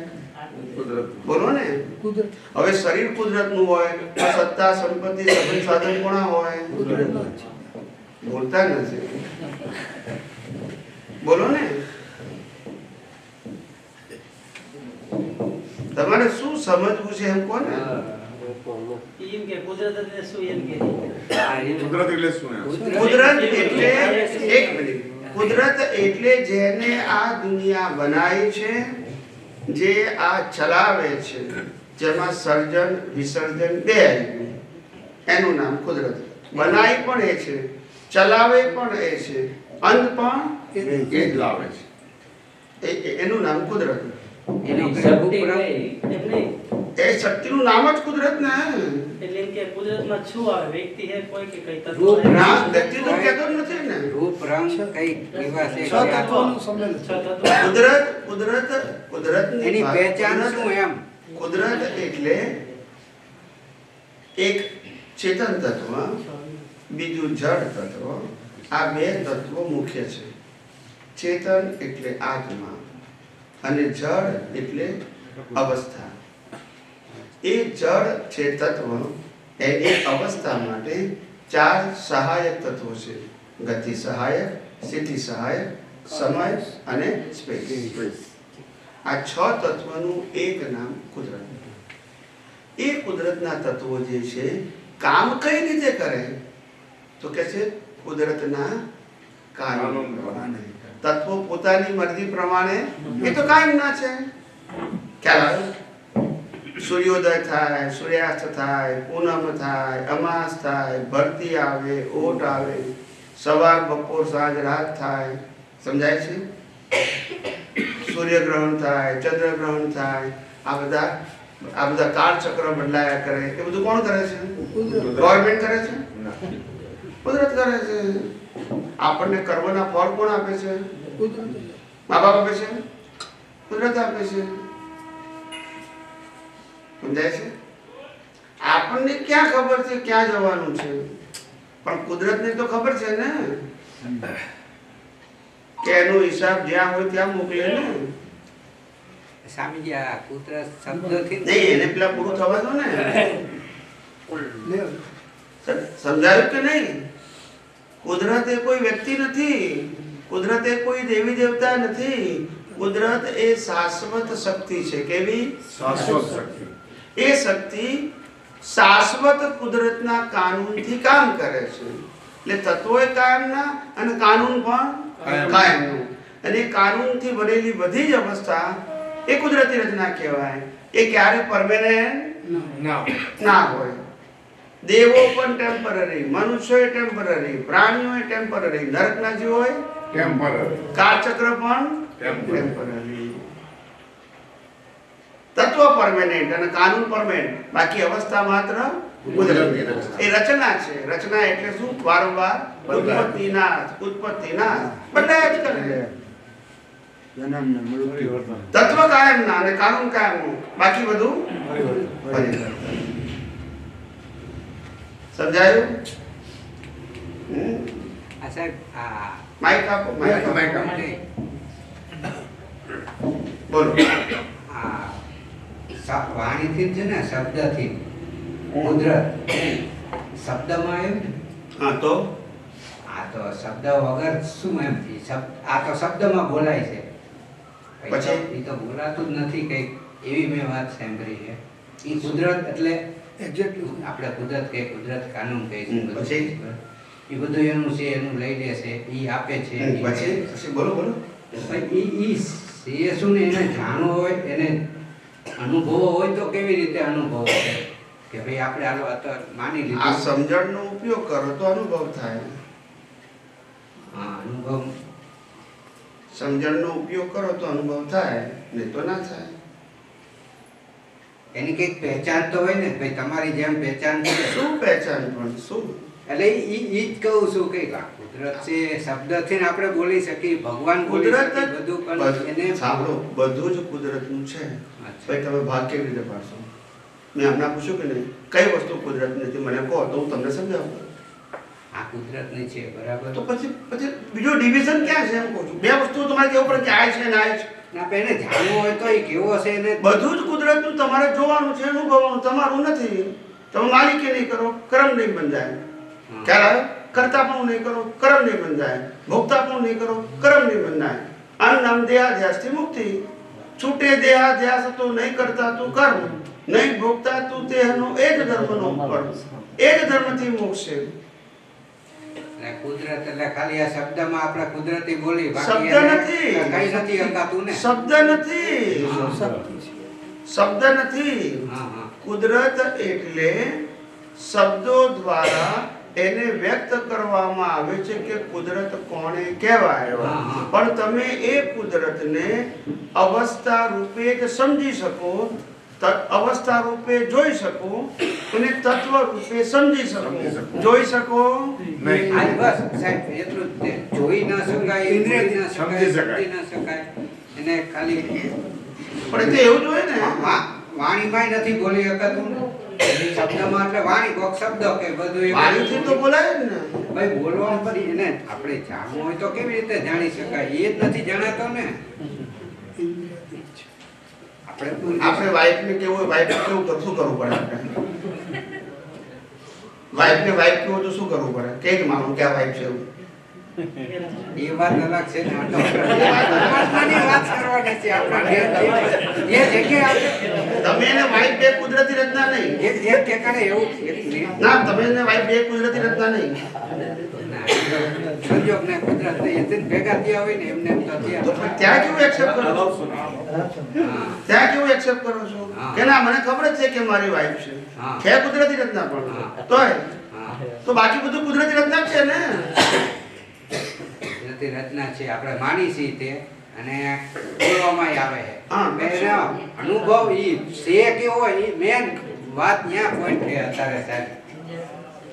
F: કુદરત.
A: બોલો ને.
B: કુદરત.
A: હવે શરીર કુદરતનું હોય તો સત્તા, સંપત્તિ, સબંધ, સાધન કોના હોય?
B: કુદરત જ.
A: બોલતા નથી. બોલો ને. તમારે શું સમજવું છે એમ કોને?
H: એમ કે કુદરત એટલે શું એમ કે
F: કુદરત એટલે શું એમ?
A: કુદરત એટલે એક મિનિટ. કુદરત એટલે જેને આ દુનિયા બનાવી છે, જે આ ચલાવે છે, જેમાં સર્જન વિસર્જન બે આવ્યું, એનું નામ કુદરત. બનાવી પણ એ છે, ચલાવે પણ એ છે, અંત પણ
F: એ જ લાવે છે.
A: એનું નામ કુદરત.
G: એની શક્તિ કઈ?
H: એમ નહીં
A: એ શક્તિનું નામ જ કુદરત ને.
H: એટલે એમ કે કુદરતમાં શું આવે વ્યક્તિ છે કોઈ કે કઈ તત્વ
D: રૂપ,
H: છે?
A: ના, વ્યક્તિ તો કહેતો જ નથી ને.
D: રૂપ, રંગ કઈ એવા છે
B: છ
D: કે
B: તત્વોનું સંમેલન.
H: છ તત્વ
A: કુદરતની
D: એની
A: વાત-
D: પહેચાન
A: કુદરત-
D: શું એમ?
A: કુદરત એટલે એક ચેતન તત્વ, બીજું જળ તત્વ. આ બે તત્વો મુખ્ય છે. ચેતન એટલે આત્મા અને જળ એટલે અવસ્થા. એ જળ છે તત્વ, એની અવસ્થા માટે 4 સહાયક તત્વો છે. ગતિ સહાયક, સ્થિતિ સહાયક, સમય અને સ્પેસ. આ 6 તત્વનું એક નામ કુદરત. એ કુદરતના તત્વો જે છે કામ કઈ રીતે કરે તો કે છે કુદરતના કાનૂન પ્રમાણે. તત્વો પોતાની મરજી પ્રમાણે એ તો કાયમના છે. ખ્યાલ આવ્યો? સૂર્યોદય થાય, સૂર્યાસ્ત થાય, પૂનમ થાય, અમાસ થાય, ભરતી આવે, ઓટ આવે, સવાર બપોર સાંજ રાત થાય. સમજાય છે? સૂર્યગ્રહણ થાય, ચંદ્રગ્રહણ થાય, આ બધા કાળચક્ર બદલાયા કરે. એ બધું કોણ કરે છે? ગવર્મેન્ટ કરે છે? કુદરત કરે છે. આપણને કર્મના ફળ કોણ આપે છે? મા બાપ આપે છે? કુદરત આપે છે. સમજાય છે? આપણને ક્યાં ખબર છે ક્યાં જવાનું છે? પણ કુદરતને તો ખબર છે ને કે એનો હિસાબ જ્યાં હોય ત્યાં મોકલે ને.
D: સ્વામીજી આ કુદરત શબ્દથી
A: નહીં, એને પેલા પૂરું થવા દો ને. સમજાયું કે નહીં? કુદરત એ કોઈ વ્યક્તિ નથી. કુદરત એ કોઈ દેવી દેવતા નથી. કુદરત એ શાશ્વત શક્તિ છે. કેવી?
F: શાશ્વત શક્તિ.
A: એ શક્તિ શાશ્વત કુદરતના કાનૂનથી કામ કરે છે. એટલે તત્વો એ કાયમના અને કાનૂન પણ કાયમનું. અને એ કાનૂનથી બનેલી બધી જ અવસ્થા એ કુદરતી રચના કહેવાય. એ ક્યારે પરમેનન્ટ ના હોય. દેવો પણ ટેમ્પરરી, મનુષ્યો ટેમ્પરરી, પ્રાણીઓ ટેમ્પરરી, નરકના જીવો હોય
F: ટેમ્પરરી,
A: કાળચક્ર પણ ટેમ્પરરી. તત્વ પરમેનન્ટ અને કાનૂન પરમેનન્ટ. બાકી અવસ્થા માત્ર કુદરતી રચના. એ રચના છે. રચના એટલે શું? વારંવાર ઉત્પત્તિ નાશ બદલાયા જ કરે.
C: જન્મ ને મૃત્યુ.
A: તત્વ કાયમના અને કાનૂન કાયમનું. બાકી બધું પરિવર્તન. સમજાયું?
D: આ સાહેબ આ
A: માઈક આપો. માઈક આપો. બોલો.
D: આ વાણીથી જ છે ને, શબ્દથી. કુદરત શબ્દમાં એમ ને.
A: હા તો
D: આ તો શબ્દ વગર શું એમ આ તો શબ્દમાં બોલાય છે.
A: પછી?
D: એ તો બોલાતું જ નથી. કઈક એવી મેં વાત સાંભળી છે. એ કુદરત એટલે
B: એક્ઝેક્ટલી
D: આપણે કુદરત કે કુદરત કાનૂન કહે છે.
A: પછી?
D: એ બધું એનું છે, એનું લઈ લે છે, એ આપે છે.
A: પછી બોલો બોલો.
D: એ શું ને, એને જાણવું હોય, એને અનુભવો હોય તો કેવી રીતે અનુભવો હોય કે ભાઈ આપણે આલો આ તો માની
A: આ
D: લીધું.
A: સમજણનો ઉપયોગ કરો તો અનુભવ થાય.
D: હા, અનુભવ.
A: સમજણનો ઉપયોગ કરો તો અનુભવ થાય, નહીં તો ના થાય.
D: એની કઈક પહેચાન તો હોય ને ભાઈ, તમારી જેમ પહેચાન છે.
A: શું પહેચાન પણ શું?
D: એટલે ઈ જ કહું છું કે કુદરત છે શબ્દથી ને આપણે બોલી શકીએ, ભગવાન બોલી
A: કુદરત
D: શકીએ, બધું પણ એને
A: સાંભળો, બધું જ કુદરતનું છે. ભાઈ તમે ભાગ કેવી રીતે પાડશો? મેં હમણાં પૂછ્યું કે નહીં કઈ વસ્તુ કુદરત નથી, મને કહો તો હું તમને સમજાવું.
D: આ કુદરતની છે, બરાબર.
A: તો પછી બીજું ડિવિઝન ક્યાં છે એમ કહું છું. બે વસ્તુઓ તમારે કેવું પડે કે આ છે ને આ છે.
D: ના પણ એને જાણવું હોય તો એ કેવો છે એને
A: બધું જ કુદરતનું તમારે જોવાનું છે, અનુભવવાનું તમારું નથી. તમે માલિકી નહીં કરો, કર્મ નહીં બંધાય. ખ્યાલ આવે? કરતા પણ નહીં કરો, કર્મ નહીં બંધાય. ભોગતા પણ નહીં કરો, કર્મ નહીં બંધાય. આનું નામ દેહાધ્યાસથી મુક્તિ. છૂટે દેહાધ્યાસ તો નહીં કરતા તું કર્મ, નહીં ભોગતા તું તેહનો એ જ ધર્મનો કર્મ. એ જ ધર્મથી મોક્ષ છે.
D: કુદરત એટલે ખાલી આ શબ્દમાં આપણે કુદરતી બોલી, બાકી
A: શબ્દ
D: એને
A: નથી.
D: કઈ નથી હકાતું ને.
A: શબ્દ નથી. શબ્દ નથી.
D: હા હા.
A: કુદરત એટલે શબ્દો દ્વારા એને વ્યક્ત કરવામાં આવે છે કે કુદરત કોને કહેવાય. પણ તમે એ કુદરતને અવસ્થા રૂપે જ સમજી શકો, અવસ્થા રૂપે જોઈ શકો અને તત્વ રૂપે સમજી શકો. જોઈ શકો
F: નહીં.
D: આજ બસ સાહેબ એટલું જ. જોઈ ન શકાય, બોલી ન શકાય, સમજી ન શકાય. એને ખાલી
A: પણ તે એવું જોઈએ ને.
D: વાણીમાં નથી બોલી શકાતું ને. શબ્દમાં એટલે વાણી કોક શબ્દ કે બધું એવું.
A: વાણીથી તો બોલાય જ ને.
D: ભાઈ બોલવાનું પછી એને આપણે જાણવું હોય તો કેવી રીતે જાણી શકાય? એ જ નથી જણાતો ને.
A: આપણે વાઈફને કેવું હોય, વાઈફ કેવું શું કરવું પડે? આપણે વાઈફને વાઈફ કેવું તો શું કરવું પડે? કે જ માનું કે આ વાઈફ છે એવું.
D: એ વાત અલગ છે ને આ તો પરમાત્માની વાત કરવાની છે આપણે જે જગ્યાએ
A: તમે એને વાઇફ બે કુદરતી રચના નહીં.
D: એક ઠેકાણે એવું એક મિનિટ.
A: ના, તમે એને વાઇફ બે કુદરતી રચના નહીં.
D: સંજોગ ને કુદરત ને એ ભેગા થયા હોય ને એમને એમ તો
A: તો
D: થયા.
A: ત્યાં કેવું એક્સેપ્ટ કરો છો?
D: હા.
A: ત્યાં કેવું એક્સેપ્ટ કરો છો
D: હા.
A: કે ના મને ખબર જ છે કે મારી વાઇફ છે.
D: હા.
A: છે કુદરતી રચના પણ
D: હા.
A: તોય
D: હા.
A: તો બાકી બધું કુદરતી રચના જ છે ને.
D: કુદરતી રચના છે આપણે માની છીએ તે અને બોલવામાં આવે છે.
A: હા.
D: એનો અનુભવ ઈ છે કેવો ઈ મેન વાત ત્યાં પોઈન્ટ છે અત્યારે સાહેબ.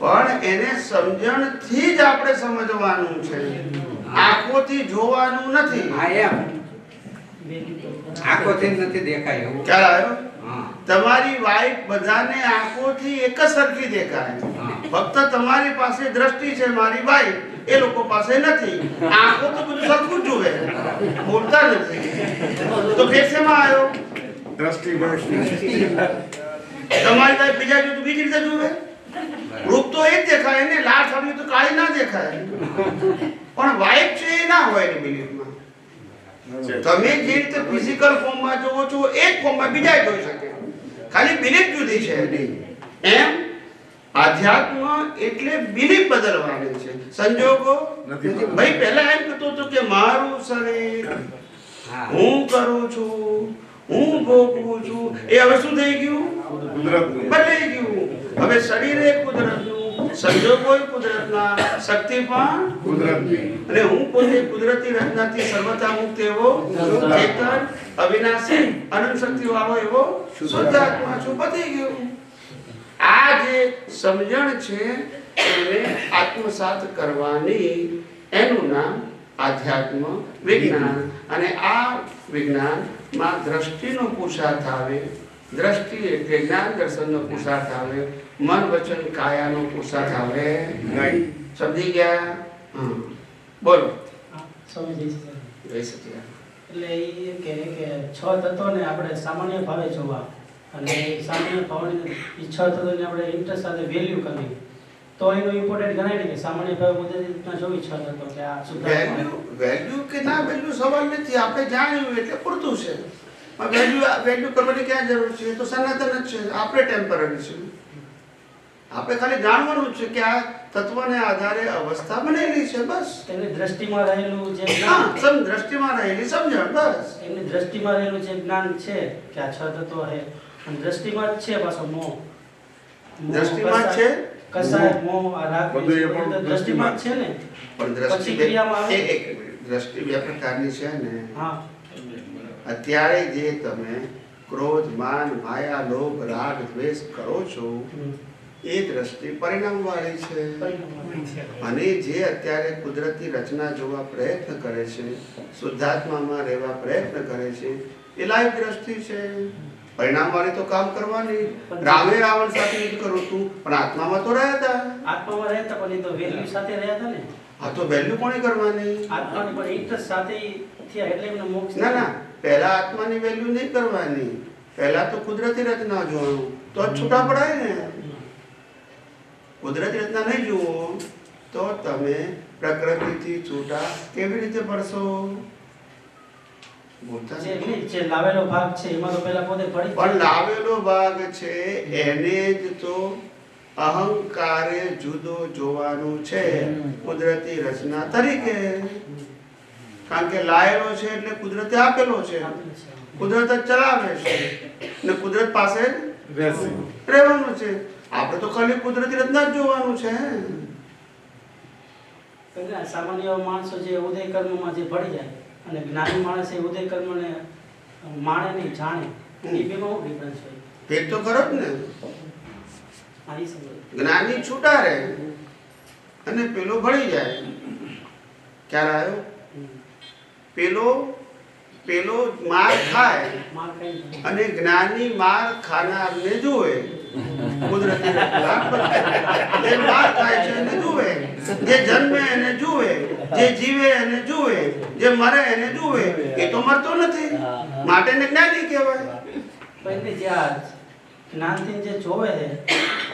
A: પણ એને સમજણથી જ આપણે સમજવાનું છે, આંખોથી જોવાનું નથી.
D: હા એમ આંખોથી જ નથી દેખાય એવું.
A: ખ્યાલ આવ્યો?
D: હા.
A: તમારી વાઈફ બધાને આંખોથી એક જ સરખી દેખાય.
D: હા.
A: ફક્ત તમારી પાસે દ્રષ્ટિ છે, મારી વાઈફ એ લોકો પાસે નથી. આંખો તો બધું સરખું જ જુએ, બોલતા નથી. તો ફેર શેમાં આવ્યો?
F: દ્રષ્ટિ
A: તમારી વાઈફ બીજા જુદું બીજી રીતે જુએ. રૂપ તો એ જ દેખાય ને, લાળ સાડી તો કાળી ના દેખાય. પણ વાઈફ છે એ ના હોય એની બિલીફમાં. તમે જે રીતે ફિઝિકલ ફોર્મમાં જોવો છો એ જ ફોર્મમાં બીજા જોઈ શકે, ખાલી બિલીફ જુદી છે. એમ આધ્યાત્મ એટલે બિલીફ બદલવાની છે, સંજોગો
F: નથી.
A: ભાઈ પહેલા એમ કહેતો હતો કે મારું શરીર
D: હા.
A: હું કરું છું, હું ભોગવું છું, એ હવે શું થઈ ગયું?
F: કુદરતનું.
A: બદલાઈ ગયું. હવે શરીર એ કુદરતનું, સંજોગો એ કુદરતના, શક્તિ પણ
F: કુદરતની.
A: અને હું પોતે કુદરતી રચનાથી સર્વતા મુક્ત એવો ચેતન, અવિનાશી, અનંત શક્તિ વાળો એવો શુદ્ધ આત્મા છું. પતી ગયું. આ જે સમજણ છે એને આત્મસાત કરવાની, એનું નામ આધ્યાત્મ વિજ્ઞાન. અને આ વિજ્ઞાનમાં દ્રષ્ટિનો પુરુષાર્થ આવે. દ્રષ્ટિ એટલે જ્ઞાન દર્શનનો પુરુષાર્થ આવે. મન વચન કાયાનો પુરુષાર્થ આવે નહીં. સમજી ગયા? હા, બોલો.
H: સમજી
A: જય સચિદાનંદ.
H: એટલે એ કે છ તત્વોને આપણે સામાન્ય ભાવે જોવા અને સામાન્ય ભાવની એ છ તત્વોને આપણે ઇન્ટરેસ્ટ સાથે વેલ્યુ કરવી, તો એનું ઇમ્પોર્ટન્ટ ગણાય ને કે સામાન્ય ભાવે મુદ્દે રીતના જોવી છ તત્વો કે આ
A: વેલ્યુ વેલ્યુ કે ના વેલ્યુ સવાલ નથી. આપણે જાણ્યું એટલે પૂરતું છે. વેલ્યુ કરવાની ક્યાં જરૂર છે? એ તો સનાતન જ છે, આપણે ટેમ્પરરી છે. આપણે ખાલી જાણવાનું જ છે કે આ તત્વને આધારે અવસ્થા બનેલી છે, બસ.
H: એની દ્રષ્ટિમાં રહેલું જે
A: હા,
H: જ્ઞાન,
A: દ્રષ્ટિમાં રહેલી સમજણ, બસ.
H: એની દ્રષ્ટિમાં રહેલું જે જ્ઞાન છે કે આ છ તત્વો છે, અને દ્રષ્ટિમાં જ છે પાછો મોહ. મોહ,
A: દ્રષ્ટિમાં જ છે.
H: કસાય, મોહ, આ રાગ,
F: બધું એ પણ
H: બધું દ્રષ્ટિમાં જ છે ને.
A: પણ દ્રષ્ટિ
H: પછી ક્રિયામાં આવે.
A: એક દ્રષ્ટિ બે પ્રકારની છે ને.
H: હા,
A: અત્યારે જે તમે ક્રોધ, માન, માયા, લોભ, રાગ, દ્વેષ કરો છો એ દ્રષ્ટિ પરિણામ વાળી છે. અને જે અત્યારે કુદરતી રચના જોવા પ્રયત્ન કરે છે, શુદ્ધાત્મામાં રહેવા પ્રયત્ન કરે છે, એ લાઈવ દ્રષ્ટિ છે. પરિણામ વાળી તો કામ કરવાની. રામે રાવણ સાથે યુદ્ધ કર્યું હતું, પણ આત્મામાં તો રહ્યા હતા.
H: આત્મામાં રહેતા પણ એ તો વેલ્યુ સાથે રહ્યા હતા ને.
A: આ તો વેલ્યુ કોણે કરવાની?
H: આત્માની પણ ઇન્ટરેસ્ટ સાથે થયા એટલે એમને મોક્ષ
A: ના ના, પહેલા આત્માની વેલ્યુ નહીં કરવાની. પહેલા તો કુદરતી રચના જોવાનું, તો જ છૂટા પડાય ને. કુદરતી રચના નહીં જુઓ તો તમે પ્રકૃતિથી છૂટા કેવી રીતે પડશો? બોલતા
H: જે
A: નથી.
H: જે લાવેલો ભાગ છે એમાં તો પહેલા પોતે પડી
A: પણ લાવેલો ભાગ છે એને જ તો અહંકારે જુદો જોવાનું છે કુદરતી રચના તરીકે. કારણ કે લાયેલો છે એટલે કુદરતે આપેલો છે, કુદરત જ ચલાવે છે ને કુદરત પાસે રહેવાનું છે. આપણે તો ખાલી કુદરતી રચના જ જોવાનું છે.
H: પહેલા સામાન્ય માણસો જે ઉદય કર્મમાં જે પડી જાય અને જ્ઞાની માણસ એ ઉદય કર્મને માણે નહીં, જાણે, એ બેમાં શું ડિફરન્સ હોય?
A: ભેદ તો ખરો જ ને.
H: આ ઈ સમજ.
A: જ્ઞાની છૂટા રહે અને પેલો ભળી જાય. ખ્યાલ આવ્યો? પેલો માર ખાય
H: માર કઈ નહીં.
A: અને જ્ઞાની માર ખાનારને જુએ. કુદરતી જે માર ખાય છે એને જુએ, જે જન્મે એને જુએ, જે જીવે એને જુએ, જે મરે એને જુએ. એ તો મરતો નથી, માટે એને જ્ઞાની કહેવાય.
H: પણ જે આ જ્ઞાનથી જે જોવે છે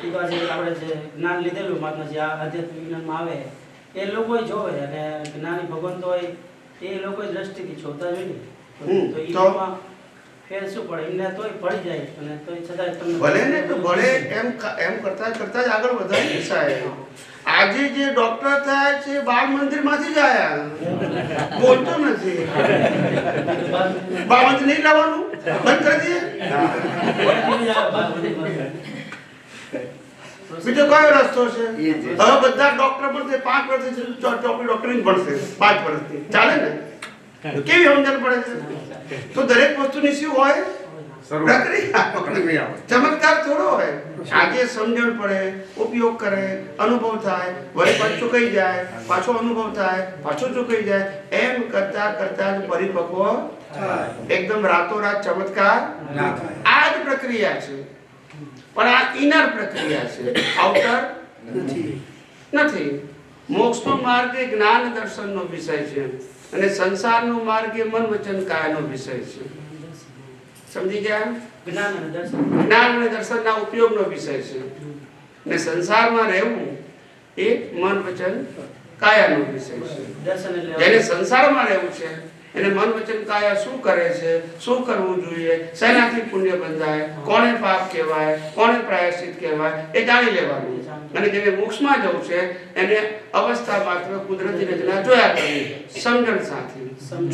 H: એ તો આજે આપણે જે જ્ઞાન લીધેલું મહાત્મા જે આ આધ્યાત્મિક વિજ્ઞાનમાં આવે એ લોકો જોવે અને જ્ઞાની ભગવંતો હોય એ લોકો દ્રષ્ટિથી જોતા જ હોય ને.
A: હમ,
H: તો
A: તો?
H: એમાં ફેર શું પડે એમને તોય પડી જાય અને તોય છતાં તમને
A: ભલે ને તો ભલે એમ કરતા કરતા જ આગળ વધાય સાહેબ. આજે જે ડોક્ટર થાય છે બાળ મંદિર માંથી જ આયા, બોલતો નથી. બાળ મંદિર નહીં લાવવાનું, બંધ કરી દઈએ. બીજો કયો રસ્તો છે? હવે બધા ડોક્ટર બનશે, 5 વર્ષથી ડોક્ટરિંગ ભણશે, 5 વર્ષથી ચાલે ને? કેવી સમજણ પડે છે? તો દરેક વસ્તુની શું હોય? પ્રક્રિયા. ચમત્કાર થોડો હોય. આજે સમજણ પડે, ઉપયોગ કરે, અનુભવ થાય, વળી પાછું ચૂકાઈ જાય, પાછો અનુભવ થાય, પાછો ચૂકાઈ જાય, એમ કરતા કરતા જ પરિપક્વ એકદમ રાતોરાત ચમત્કાર. આ જ પ્રક્રિયા છે. પણ આ ઇનર પ્રક્રિયા છે, આઉટર નથી. મોક્ષનો માર્ગ એ જ્ઞાન દર્શનનો વિષય છે અને સંસારનો માર્ગ એ મન વચન કાયાનો વિષય છે. સમજી ગયા?
H: જ્ઞાન અને દર્શન.
A: જ્ઞાન અને દર્શનના ઉપયોગનો વિષય છે ને સંસારમાં રહેવું એ મન વચન કાયાનો વિષય છે.
H: દર્શન એટલે
A: જેને સંસારમાં રહેવું છે એને મન વચન કાયા શું કરે છે, શું કરવું જોઈએ, શેનાથી પુણ્ય બંધાય, કોને પાપ કહેવાય, કોને પ્રાયશ્ચિત કહેવાય, એ જાણી લેવાનું. અને જેને મોક્ષમાં જવું છે એને અવસ્થા માત્ર કુદરતી રચના જોયા કરવી, સમજણ સાથે.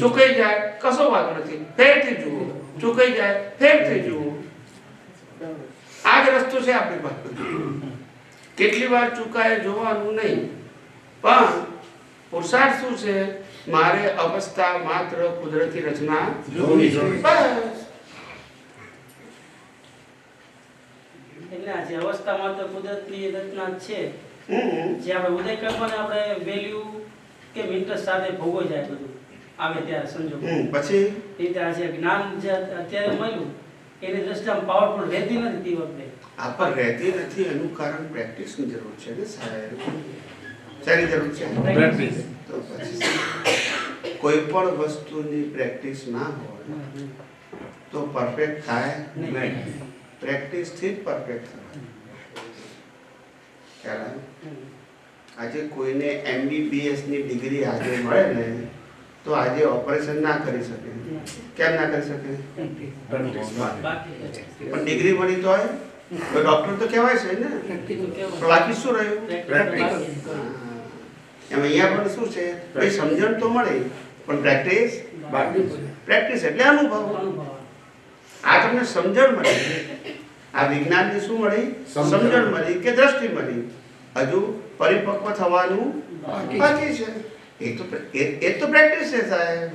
A: ચૂકાઈ જાય કશો વાંધો નથી, ફેરથી જુઓ. ચૂકાઈ જાય ફેરથી જુઓ. આ જ રસ્તો છે આપણી પાસે. કેટલી વાર ચૂકાય જોવાનું નહીં, પણ પુરુષાર્થ શું છે? મારે અવસ્થા માત્ર કુદરતી રચના જોવી છે, બસ.
H: એટલે આ જે અવસ્થામાં તો કુદરતની રચના છે,
A: હમ.
H: જે આપણે ઉદય કર્મને આપણે વેલ્યુ કે ઇન્ટરેસ્ટ સાથે ભોગવાઈ જાય બધું આવે ત્યારે સંજોગ.
A: પછી
H: એ રીતે આ જે જ્ઞાન જે અત્યારે મળ્યું એની દ્રષ્ટિએ પાવરફુલ રહેતી નથી તે વખતે.
A: આ પર રહેતી નથી એનું કારણ પ્રેક્ટિસની જરૂર છે ને સાહેબ. શાની જરૂર છે?
E: પ્રેક્ટિસ.
A: તો પછી કોઈ પણ વસ્તુની પ્રેક્ટિસ ના હોય તો પરફેક્ટ થાય નહીં. પ્રેક્ટિસથી જ પરફેક્ટ થાય. ખ્યાલ આવ્યો? આજે કોઈને MBBS ની ડિગ્રી આજે મળે ને તો આજે ઓપરેશન ના કરી શકે. કેમ ના કરી શકે? પણ ડિગ્રી મળી તો ડોક્ટર તો કહેવાય છે ને. પણ બાકી શું રહ્યું? એમ અહીંયા પણ શું છે? ભાઈ સમજણ તો મળે પણ પ્રેક્ટિસ. પ્રેક્ટિસ એટલે અનુભવ. આ તમને સમજણ મળી, આ વિજ્ઞાનની શું મળી? સમજણ મળી કે દ્રષ્ટિ મળી. હજુ પરિપક્વ થવાનું બાકી છે. એ તો પ્રેક્ટિસ છે સાહેબ.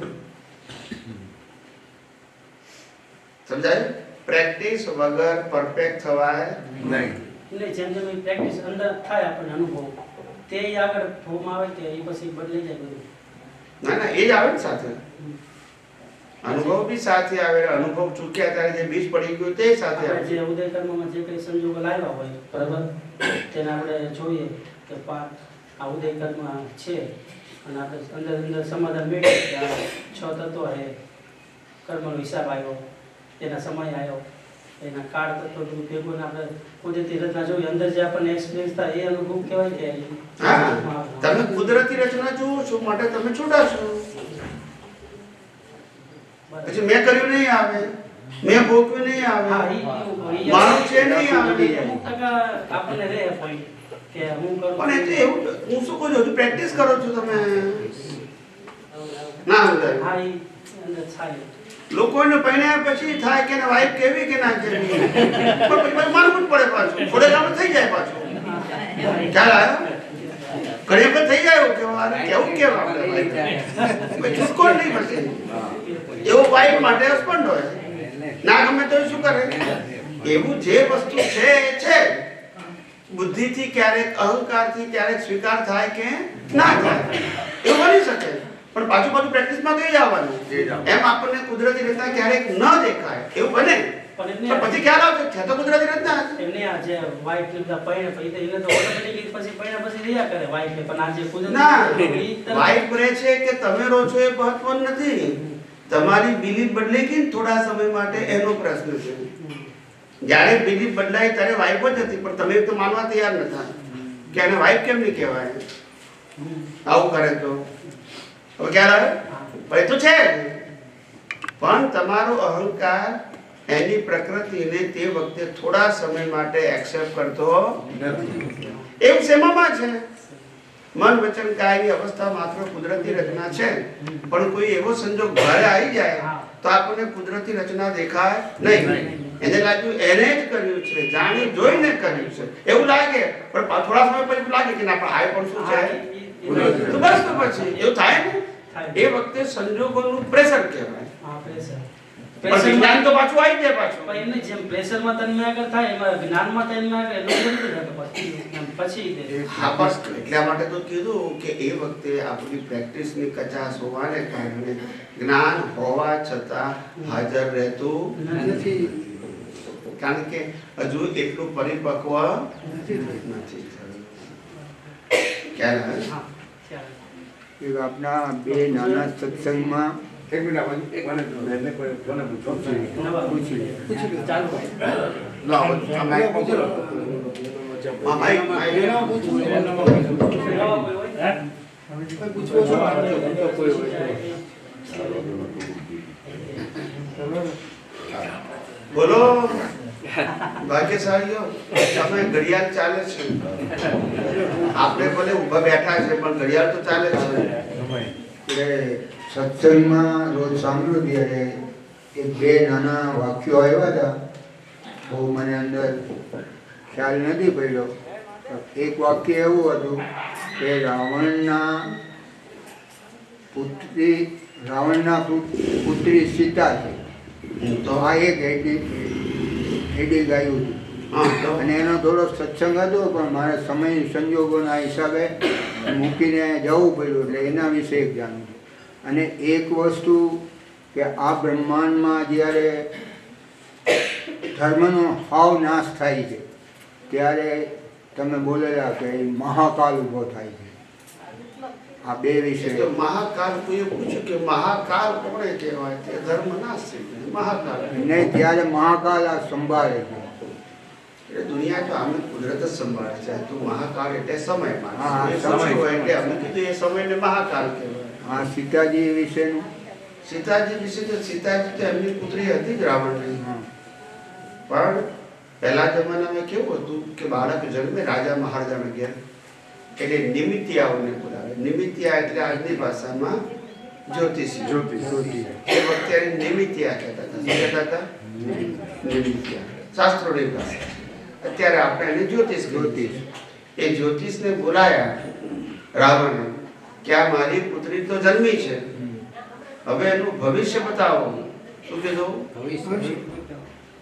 A: સમજાય? પ્રેક્ટિસ વગર પરફેક્ટ થવાય નહીં.
H: એટલે જેમ જેમ પ્રેક્ટિસ અંદર થાય આપણને અનુભવ તે આગળ ફોર્મ આવે કે એ પછી બદલાઈ જાય બધું.
A: ના ના, એ જ આવે ને સાથે. અનુભવ બી સાથે આવે. અનુભવ ચૂક્યા ત્યારે જે બીજ પડી ગયું તે સાથે આવે.
H: જે ઉદય કર્મમાં જે કઈ સંજોગો લાવ્યા હોય બરાબર, તેને આપણે જોઈએ કે આ ઉદય કર્મ છે અને આપણે અંદર અંદર સમાધાન મેળવીએ કે આ 6 તત્વો છે, કર્મનો હિસાબ આવ્યો, એના સમય આવ્યો, એના કાળ તત્વો બધું ભેગું આપણે કુદરતી રચના જોઈએ, અંદર જે આપણને એક્સપિરિયન્સ થાય એ અનુભવ કહેવાય કે
A: હા, તમે કુદરતી રચના જુઓ છો માટે તમે છૂટાશો. પછી મેં કર્યું નહીં આવે, મેં ભોગવ્યું નહીં આવે, મારું છે નહીં આવે.
H: આપણને રહે point કે હું કરું
A: પણ એટલે એવું હું શું કહું છું, હજુ પ્રેક્ટિસ કરો છો તમે. ના સમજાય.
H: હા એ અંદર થાય.
A: લોકોને પહેણ્યા પછી થાય કે વાઈફ કેવી કે ના કેવી, પણ પછી માનવું જ પડે પાછું. થોડે કામ થઈ જાય પાછું. ખ્યાલ આવ્યો? ઘણી વખત થઈ જાય એવું કેવું કેવું આપણે છૂટકો નહીં પછી. એવો વાઈફ માટે હસબન્ડ હોય ના ગમે તો શું કરે? એવું જે વસ્તુ છે એ છે. બુદ્ધિથી ક્યારેક અહંકારથી ક્યારેક સ્વીકાર થાય કે ના થાય, એવું બની શકે. પણ પાછું પાછું પ્રેક્ટિસમાં થઈ જવાનું. એમ આપણને કુદરતી રચના ક્યારેક ન દેખાય એવું બને, પણ પછી ખ્યાલ આવશે છે તો કુદરતી રચના છે.
H: એમને આ જે વાઈફ લીધા પૈણે પછી તો એને તો ઓટોમેટિકલી પછી પૈણા પછી રહ્યા કરે વાઈફ, પણ આ જે
A: ના,
H: કુદરતી
A: વાઈફ રહે છે કે તમે રહો છો એ મહત્વનું નથી. તમારી બિલીફ બદલે કે થોડા સમય માટે એનો પ્રશ્ન છે. જ્યારે બિલીફ બદલાય ત્યારે વાઈફ જ હતી, પણ તમે તો માનવા તૈયાર નતા કે એને વાઈફ કેમ નહીં કહેવાય. આવું કરે તો હવે ખ્યાલ આવે? પણ એ તો છે જ. પણ તમારો અહંકાર એની પ્રકૃતિને તે વખતે થોડા સમય માટે એક્સેપ્ટ કરતો
F: નથી.
A: એવું શેમાં છે? મન વચન કાયની અવસ્થા માત્ર કુદરતી રચના છે, પણ કોઈ એવો સંજોગ ભારે આવી જાય તો આપણને કુદરતી રચના દેખાય નહીં. એને લાગ્યું એને જ કર્યું છે, જાણી જોઈને કર્યું છે એવું લાગે, પણ થોડા સમય પછી લાગે કે ના, પણ આ પણ શું છે? તો બસ, તો પછી એવું થાય ને. એ વખતે સંજોગોનું પ્રેશર કહેવાય.
H: હા, પ્રેશર.
A: પણ વિજ્ઞાન તો પાછું આવી જાય પાછું.
H: પણ એમને જેમ પ્રેશરમાં તન્માયાકાર થાય એમાં જ્ઞાનમાં તન્માયાકાર એટલું બધું નથી પછી
A: હા, બસ એટલા માટે તો કીધું કે એ વખતે આપણી પ્રેક્ટિસની કચાશ હોવાને કારણે જ્ઞાન હોવા છતાં હાજર રહેતું
B: નથી.
A: કારણ કે હજુ એટલું પરિપક્વ નથી થયું. ખ્યાલ આવે?
H: હા, ખ્યાલ.
C: એક આપણા બે નાના સત્સંગમાં
F: એક મિનિટ આવો. મને બેનને કોઈ કોને પૂછો?
C: પૂછી લે.
B: પૂછી લો.
H: ચાલુ.
F: લાવો, આ માઈક
B: પૂછી લો.
A: હા, માઈક, માઈક.
B: એના પૂછવું છે. કોઈ પૂછવો છે?
A: બોલો ભાગ્યશાળીઓ, તમે ઘડિયાળ ચાલે છે. આપણે ભલે ઊભા બેઠા છે પણ ઘડિયાળ તો ચાલે છે.
C: એટલે સત્સંગમાં રોજ સાંભળ્યું ત્યારે એક બે નાના વાક્યો આવ્યા હતા, બહુ મને અંદર ખ્યાલ નથી પડ્યો. એક વાક્ય એવું હતું કે રાવણના પુત્રી સીતા છે, તો આ એક હેડી ગાયું હતું.
A: હા, તો
C: અને એનો થોડો સત્સંગ હતો, પણ મારે સમય સંજોગોના હિસાબે મૂકીને જવું પડ્યું, એટલે એના વિશે એક જાણ્યું. અને એક વસ્તુ કે આ બ્રહ્માંડમાં જ્યારે ધર્મનો હાવ નાશ થાય છે ત્યારે તમે બોલેલા કે મહાકાલ ઊભો થાય છે. આ બે વિશે
A: તો મહાકાલ કોઈએ પૂછ્યું કે મહાકાલ કોને કહેવાય? તે ધર્મ નાશ થઈ ગયો. મહાકાલ
C: ને ત્યારે મહાકાલ આ સંભાળે છે.
A: એટલે દુનિયા તો આમ કુદરત જ સંભાળે છે. તો મહાકાળ એટલે સમય.
C: હા,
A: એ
C: સમય.
A: સમય હોય એટલે અમે કીધું એ સમયને મહાકાળ કહેવાય.
C: આ સીતાજી વિશેનું
A: સીતાજી વિશે તો સીતાજી તો એમની પુત્રી હતી જ રાવણની.
C: હા.
A: પણ પહેલા જમાનામાં કેવું હતું કે બાળક જન્મે રાજા મહારાજાના ઘેર એટલે નિમિત્તિયાઓને બોલાવે. નિમિત્તિયા એટલે આજની ભાષામાં જ્યોતિષી. એ વખતે એને નિમિત્તિયા કહેતા હતા. શું કહેતા હતા? નિમિત્તિયા. શાસ્ત્રોની ભાષા. અત્યારે આપણે એને જ્યોતિષ કહીએ. એ જ્યોતિષને બોલાયા રાવણે કે આ મારી પુત્રી તો જન્મી છે, હવે એનું ભવિષ્ય બતાવો. શું કીધું?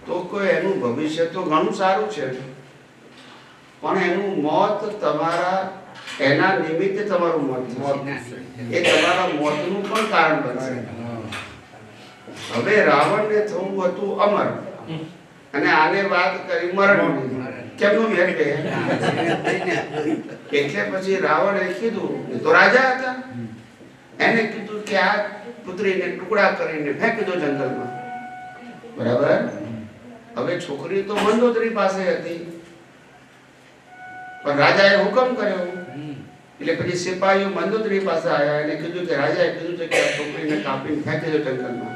A: તો કોઈ એનું ભવિષ્ય તો ઘણું સારું છે, પણ એનું મોત તમારા એના નિમિત્તે તમારું મોત થશે. એ તમારા મોતનું પણ કારણ બનશે. હવે રાવણને થવું હતું અમર, અને આને વાત કરી મરણની. કેમનું મેળ બે? એટલે પછી રાવણે કીધું, એ તો રાજા હતા, એને કીધું કે આ પુત્રીને ટુકડા કરીને ફેંકી દો જંગલમાં. બરાબર? હવે છોકરી તો મંદોદરી પાસે હતી, પણ રાજાએ હુકમ કર્યો એટલે પછી સિપાહીઓ મંદોદરી પાસે આવ્યા અને કીધું કે રાજાએ કીધું છે કે આ છોકરીને કાપીને ફેંકી દો જંગલમાં.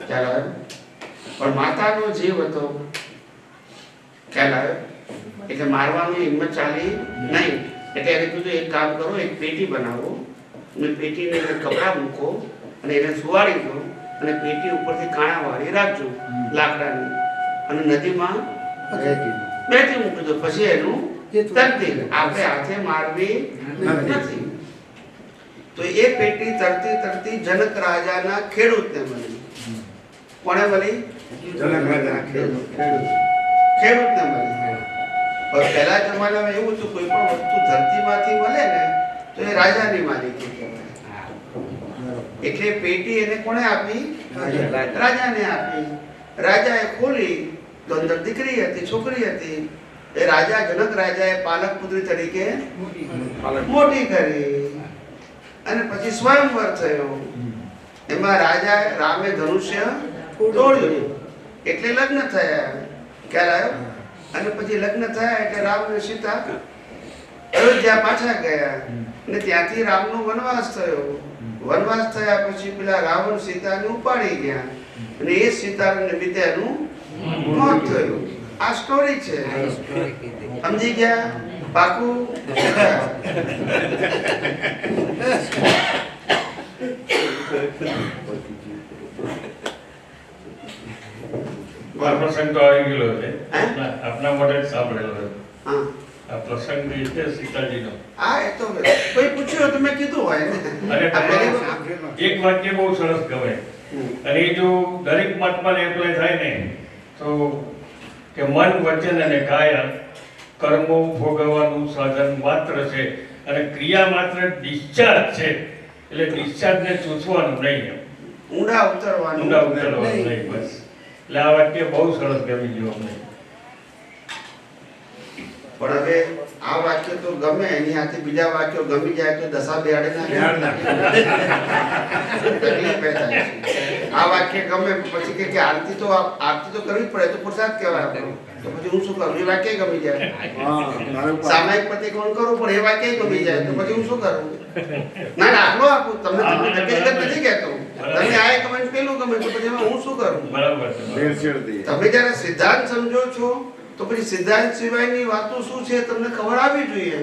A: ખ્યાલ આવ્યો? પણ માતાનો જીવ હતો. ખ્યાલ આવ્યો? એટલે મારવાની હિંમત ચાલી નહીં. એટલે એને કીધું એક કામ કરો, એક પેટી બનાવો અને પેટીને કપડાં મૂકો અને એને સુવાડી દો અને પેટી ઉપરથી કાણા વાળી રાખજો લાકડાની, અને નદીમાં બેટી મૂકી દો. પછી એનું તરતી આપણે હાથે મારવી નથી. તો એ પેટી તરતી તરતી જનક રાજાના ખેડૂતને મળી. કોને મળી?
F: જનક રાજાના
A: ખેડૂતને મળી. પણ પહેલા જમાનામાં એવું હતું, કોઈ પણ વસ્તુ ધરતીમાંથી મળે ને તો એ રાજાની માલિકી કહેવાય. એટલે પેટી એને કોણે આપી? રાજાને આપી. રાજાએ ખોલી તો અંદર દીકરી હતી, છોકરી હતી. એ રાજા જનક રાજાએ પાલક પુત્રી તરીકે મોટી કરી અને પછી સ્વયંવર થયો. એમાં રાજા રામે ધનુષ્ય તોડ્યું એટલે લગ્ન થયા. ખ્યાલ આવ્યો? અને પછી લગ્ન થયા એટલે રામ અને સીતા અયોધ્યા પાછા ગયા અને ત્યાંથી રામનો વનવાસ થયો. વનવાસ થયા પછી પેલા રાવણ સીતાને ઉપાડી ગયા અને એ સીતાને વિદ્યાનું મોત થયું. આ સ્ટોરી છે. સમજી ગયા? પાકું?
I: આ પ્રસંગ તો આવી ગયેલો છે આપના માટે જ સાંભળેલો છે.
A: હા,
I: આ પ્રસંગ જે છે સીતાજીનો.
A: હા, એ તો કોઈ પૂછ્યું તો મેં કીધું હોય ને.
I: અને
A: આ પહેલી
I: તેમાં એક વાક્ય બહુ સરસ ગમે અને એ જો દરેક મતમાં એપ્લાય થાય ને તો કે મન વચન અને કાયા કર્મો ભોગવવાનું સાધન માત્ર છે અને ક્રિયા માત્ર ડિસ્ચાર્જ છે. એટલે ડિસ્ચાર્જને ચૂસવાનું નહીં,
A: ઊંડા ઉતરવાનું.
I: ઊંડા ઉતરવાનું નહીં. બસ એટલે આ વાક્ય બહુ સરસ ગમી ગયું અમને.
A: પણ હવે આ વાક્ય તો ગમે, એની સાથે બીજા વાક્યો ગમી જાય તો દશા બેહાડે ના તકલીફ થાય છે. આ વાક્ય ગમે પછી કે આરતી તો કરવી પડે તો પુરુષાર્થ કહેવાય આપણો. તો પછી હું શું કરું? એ વાક્ય ગમી જાય. સામાયિક પ્રતિક્રમણ કરવું પડે, એ વાક્ય ગમી જાય તો પછી હું શું કરું? ના, દાખલો આપું તમને. વ્યક્તિગત નથી કહેતો. તમે આ કમેન્ટ પેલું ગમે તો પછી હું શું કરું?
I: બરાબર છે.
A: તમે જ્યારે સિદ્ધાંત સમજો છો તો પછી સિદ્ધાંત સિવાયની વાતો શું છે તમને ખબર આવવી જોઈએ.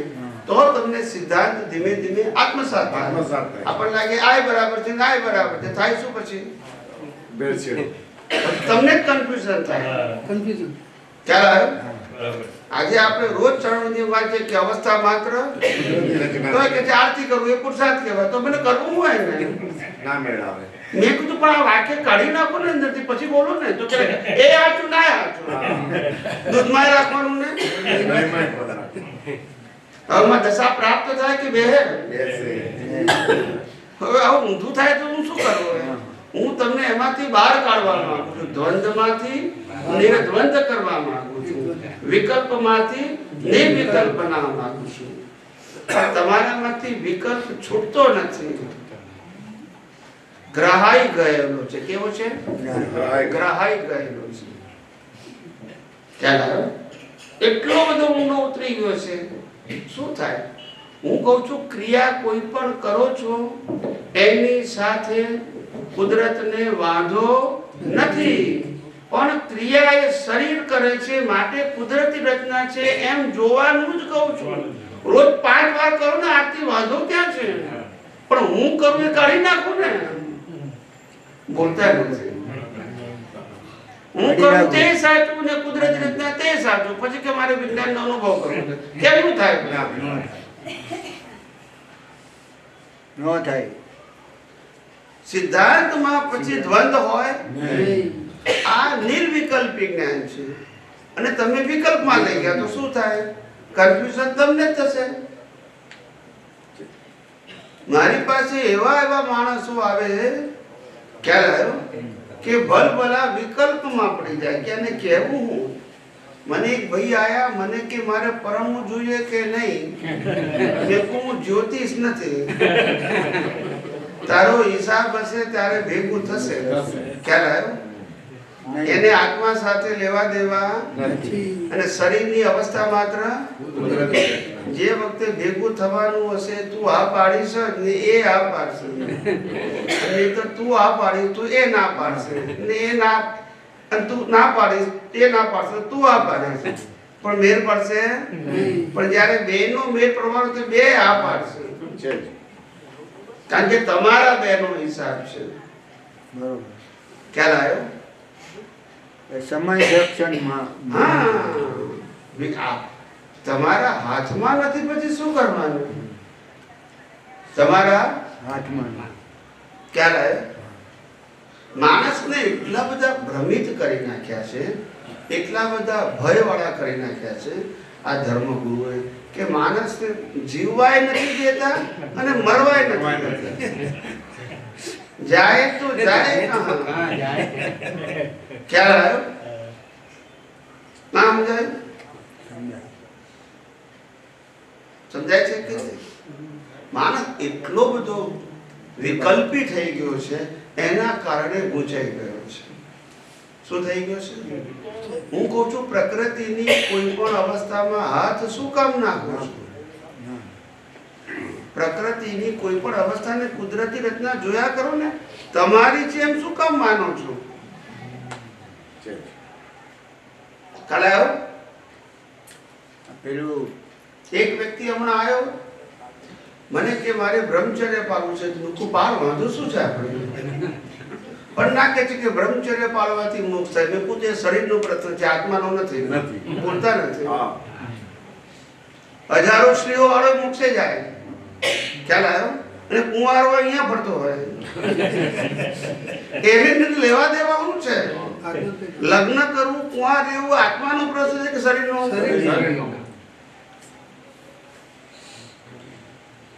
A: તો તમને સિદ્ધાંત ધીમે ધીમે આત્મસાત થાય. આપણને લાગે આ બરાબર છે ને આ બરાબર છે, થાય શું પછી? તમને જ કન્ફ્યુઝન થાય.
B: કન્ફ્યુઝન.
A: ખ્યાલ આવ્યો?
I: બરાબર.
A: આજે આપણે રોજ ચરણોની વાંચીએ કે અવસ્થા માત્ર તો કે છે આરતી કરવું એ પુરુષાર્થ કહેવાય. તો મને કરવું હોય ને
F: ના મેળાવે.
A: મેં કીધું પણ આ વાક્ય કાઢી નાખો ને અંદરથી પછી બોલો ને. તો કે એ આચું ના આચું દૂધમાં રાખવાનું ને. હવે દશા પ્રાપ્ત થાય કે બેહે. હવે આવું ઊંધું થાય તો હું શું કરું? હું તમને એમાંથી બહાર કાઢવા માંગુ છું. દ્વંદ્વમાંથી નિર્દ્વંદ કરવા માંગુ છું. વિકલ્પમાંથી નિર્વિકલ્પ બનાવવા માંગુ છું. તમારામાંથી વિકલ્પ છૂટતો નથી. ગ્રહાઈ ગયેલો છે. કેવો છે? ગ્રહાઈ ગયેલો છે. ખ્યાલ આવ્યો? એટલો બધો ઊંડો ઉતરી ગયો છે. શું થાય? હું કહું છું ક્રિયા કોઈ પણ કરો છો એની સાથે કુદરતને વાંધો નથી, પણ ક્રિયા એ શરીર કરે છે માટે કુદરતી રચના છે એમ જોવાનું જ કહું છું. રોજ 5 વાર કરો ને આરતી, વાંધો ક્યાં છે? પણ હું કરું એ કાઢી નાખું ને. બોલતા નથી. હું કરું તે સાચું ને કુદરતી રચના તે સાચું. પછી કે મારે વિજ્ઞાનનો અનુભવ કરવો છે. કેમનું થાય?
C: ન થાય.
A: સિદ્ધાંતમાં પછી દ્વંદ હોય. આ નિર્વિકલ્પી જ્ઞાન છે અને તમે વિકલ્પમાં લઈ ગયા તો શું થાય? કન્ફ્યુઝન તમને જ થશે. મારી પાસે એવા માણસો આવે, ખ્યાલ આવ્યો, કે ભલભલા વિકલ્પમાં પડી જાય કે આને કહેવું હું. મને એક ભાઈ આયા, મને કે મારે પરમવું જોઈએ કે નહીં. મેં કહું હું જ્યોતિષ નથી. તારો હિસાબ હશે ત્યારે ભેગું થશે. ખ્યાલ આવ્યો? એને આત્મા સાથે લેવા દેવા અને શરીરની અવસ્થા માત્ર. જે વખતે ભેગું થવાનું હશે તું આ પાડીશ ને એ આ પાડશે, નહીં તો તું આ પાડીશ તું એ ના પાડશે, ને એ ના તું ના પાડીશ એ ના પાડશે, તું આ પાડીશ. પણ મેર પડશે. પણ જ્યારે બે નો મેર પડવાનો તો બે આ પાડશે. કારણ કે તમારા બે નો હિસાબ છે.
C: બરોબર.
A: ખ્યાલ આવ્યો?
C: સમય રક્ષણમાં
A: હા, તમારા હાથમાં નથી પછી શું કરવાનું? તમારા
C: હાથમાં.
A: ખ્યાલ આવ્યો? માણસને એટલા બધા ભ્રમિત કરી નાખ્યા છે, એટલા બધા ભયવાળા કરી નાખ્યા છે આ ધર્મગુરુએ, કે માણસને જીવવાય નથી દેતા અને મરવાય નથી દેતા. જાય તો જાય કહાં? ખ્યાલ આવ્યો? ના સમજાય? સમજાય છે કે માણસ એટલો બધો વિકલ્પી થઈ ગયો છે, એના કારણે ગુંચાઈ ગયો છે. શું થઈ ગયો છે? હું કહું છું પ્રકૃતિની કોઈ પણ અવસ્થામાં હાથ શું કામ નાખો છો? પ્રકૃતિની કોઈ પણ અવસ્થાને કુદરતી રચના જોયા કરો ને, તમારી છે એમ શું કામ માનો છો? કાલે આવ્યો
C: પેલું
A: એક વ્યક્તિ હમણાં આવ્યો, મને કે મારે બ્રહ્મચર્ય પાળવું છે. મૂકું પાળ, વાંધો શું છે આપણે? પણ ના કે છે કે બ્રહ્મચર્ય પાળવાથી મોક્ષ થાય. મેં પૂછે શરીરનો પ્રશ્ન છે, આત્માનો નથી. બોલતા નથી. હજારો સ્ત્રીઓ વાળો મોક્ષે જાય, ખ્યાલ આવ્યો? અને કુંવારો અહીંયા ફરતો હોય, એને લેવા દેવા શું છે? લગ્ન કરવું, કુંવાર રહેવું આત્માનો પ્રશ્ન છે કે શરીરનો?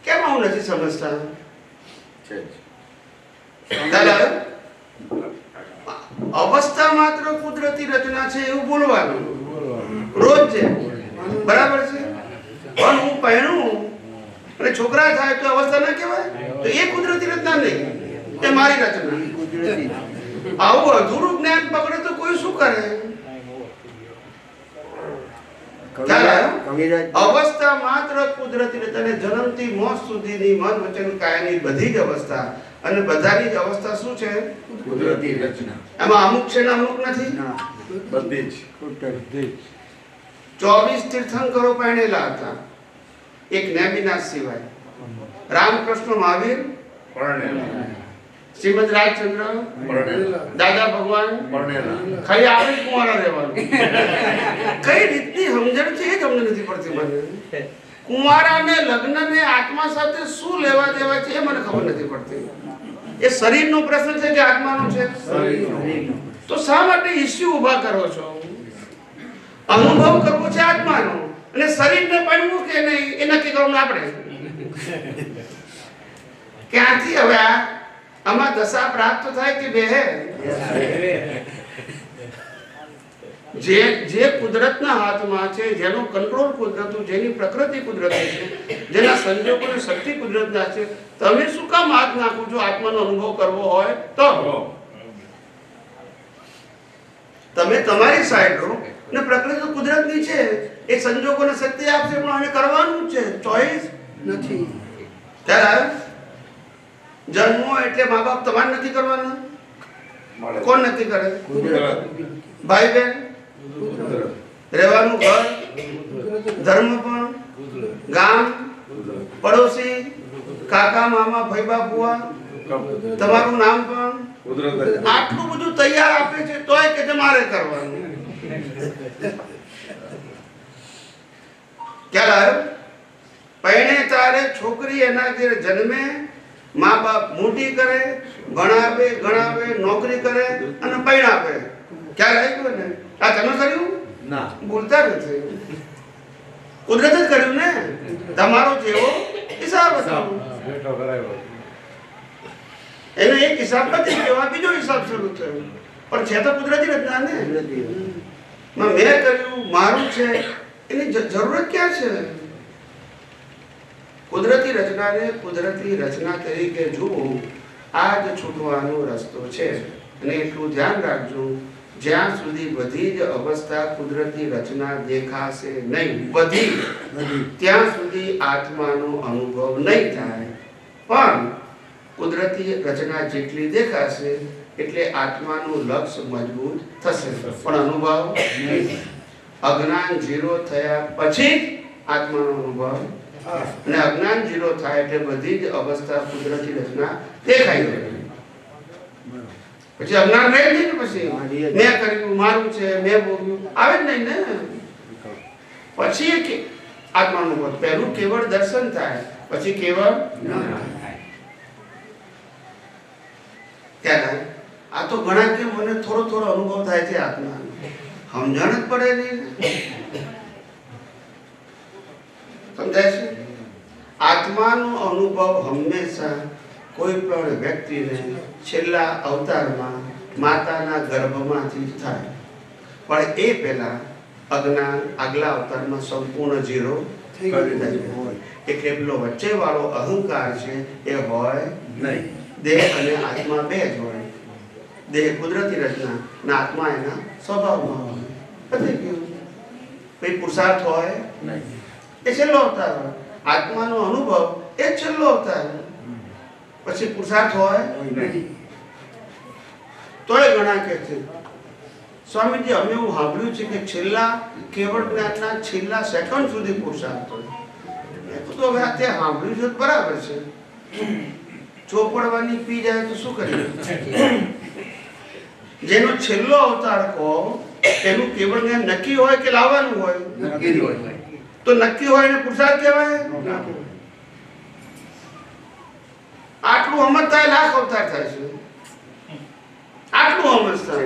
A: કેમ આવું નથી સમજતા? ખ્યાલ આવ્યો? અવસ્થા માત્ર કુદરતી રચના છે એવું બોલવાનું રોજ છે, બરાબર છે? પણ હું પહેણું અને છોકરા થાય તો અવસ્થા ના કહેવાય? તો એ કુદરતી રચના નહીં, એ મારી રચના. આવું અધૂરું જ્ઞાન પકડે તો કોઈ શું કરે? અવસ્થા માત્ર કુદરતી રચના. જન્મથી મોત સુધીની મન વચન કાયાની બધી જ અવસ્થા, અને બધાની જ અવસ્થા શું છે?
F: કુદરતી રચના.
A: એમાં અમુક છે ને અમુક નથી.
F: બધી જ
A: 24 તીર્થંકરો પહેણેલા હતા, એક નેમિનાથ સિવાય. રામકૃષ્ણ મહાવીર
F: પરણેલા,
A: શ્રીમદ રાજચંદ્ર,
F: પરણેલા,
A: દાદા ભગવાન
F: પરણેલા.
A: ખાલી આપણે કુંવારા રહેવાનું. કઈ રીતની સમજણ છે એ જ અમને નથી પડતી. મને કુંવારાને લગ્નને આત્મા સાથે શું લેવા દેવા છે એ મને ખબર નથી પડતી. એ શરીરનો પ્રશ્ન છે કે આત્માનો છે? તો શા માટે ઇસ્યુ ઊભા કરો છો? અનુભવ કરવો છે આત્માનો, અને શરીરને પાડવું કે નહીં એ નક્કી કરવાનું આપણે. ક્યાંથી હવે આમાં દશા પ્રાપ્ત થાય કે બે? જે કુદરતના હાથમાં છે, જેનો કંટ્રોલ કુદરતનો, જેની પ્રકૃતિ કુદરતી છે, જેના સંજોગો અને શક્તિ કુદરતના છે, તમે શું કામ હાથ નાખો છો? આત્માનો અનુભવ કરવો હોય તો તમે તમારી સાઈડ રહો, અને પ્રકૃતિ તો કુદરતની છે, એ સંજોગોને શક્તિ આપશે, પણ આને કરવાનું છે. ચોઈસ
B: નથી.
A: ત્યારે જન્મો એટલે મા બાપ તમારે નક્કી કરવાના? કોણ નક્કી કરે? ભાઈ બહેન, રહેવાનું ઘર, ધર્મ પણ, ગામ, પડોશી, કાકા મામા, ભાઈબા, બુઆ, તમારું નામ પણ, આટલું બધું તૈયાર આપે છે, તોય કે તમારે કરવાનું. ખ્યાલ આવ્યો? પહેણે તારે છોકરી એના ઘેર જન્મે, મા બાપ મોટી કરે, ભણાવે, ગણાવે, નોકરી કરે અને પરણાવે. ખ્યાલ આવ્યો ને? આ તમે કર્યું?
F: ના,
A: બોલતા નથી. કુદરત જ કર્યું ને. તમારો જેવો હિસાબ હતો,
E: બેઠો કરાવ્યો.
A: એનો એક હિસાબ નથી ગયો, બીજો હિસાબ શરૂ થયો. પણ છે તો કુદરતી રચના ને. મેં કર્યું, મારું છે, એની જરૂરત ક્યાં છે? કુદરતી રચનાને કુદરતી રચના તરીકે જુઓ, આ જ છૂટવાનો રસ્તો છે. અને એટલું ધ્યાન રાખજો, જ્યાં સુધી બધી જ અવસ્થા કુદરતી રચના દેખાશે નહીં, બધી ત્યાં સુધી આત્માનો અનુભવ નહીં થાય. પણ કુદરતી રચના જેટલી દેખાશે એટલે આત્માનું લક્ષ્ય મજબૂત થશે, પણ અનુભવ નહીં. અજ્ઞાન ઝીરો થયા પછી આત્માનો અનુભવ, અને અજ્ઞાન ઝીરો થાય એટલે બધી જ અવસ્થા કુદરતી રચના દેખાઈ જાય. પછી અજ્ઞાન રહે નહીં ને. પછી મેં કર્યું, મારું છે, મેં ભોગ્યું, આવે જ નહીં ને. પછી આત્માનું અનુભવ. પહેલું કેવળ દર્શન થાય, પછી કેવળ ત્યારે આ તો ઘણા કે મને થોડો થોડો અનુભવ થાય છે આત્મા, સમજણ જ પડે નહીં. સમજાય છે? આત્માનો અનુભવ હંમેશા કોઈ પણ વ્યક્તિને છેલ્લા અવતારમાં માતાના ગર્ભમાંથી જ થાય. પણ એ પહેલા અજ્ઞાન આગલા અવતારમાં સંપૂર્ણ ઝીરો થઈ ગયું. એટલે પેલો વચ્ચે વાળો અહંકાર છે એ હોય નહીં. દેહ અને આત્મા બે જ હોય. દેહ કુદરતી રચના અને આત્મા એના સ્વભાવમાં હોય. પતી ગયું. કોઈ પુરુષાર્થ હોય નહીં. એ છેલ્લો અવતાર હોય. આત્માનો અનુભવ એ જ છેલ્લો અવતાર. પછી પુરુષાર્થ હોય તોય ઘણા કહે છે સ્વામીજી અમે એવું સાંભળ્યું છે કે છેલ્લા કેવળ જ્ઞાનના છેલ્લા સેકન્ડ સુધી પુરુષાર્થ હોય. તો હવે આ તે સાંભળ્યું છે બરાબર છે, ચોપડવાની પી જાય તો શું કરીએ? જેનો છેલ્લો અવતાર કહો એનું કેવળ જ્ઞાન નક્કી હોય કે લાવવાનું હોય?
F: નક્કી હોય.
A: તો નક્કી હોય એને પુરુષાર્થ કહેવાય? આટલું સમજતા લાખ અવતાર થાય છે. આટલું સમજતા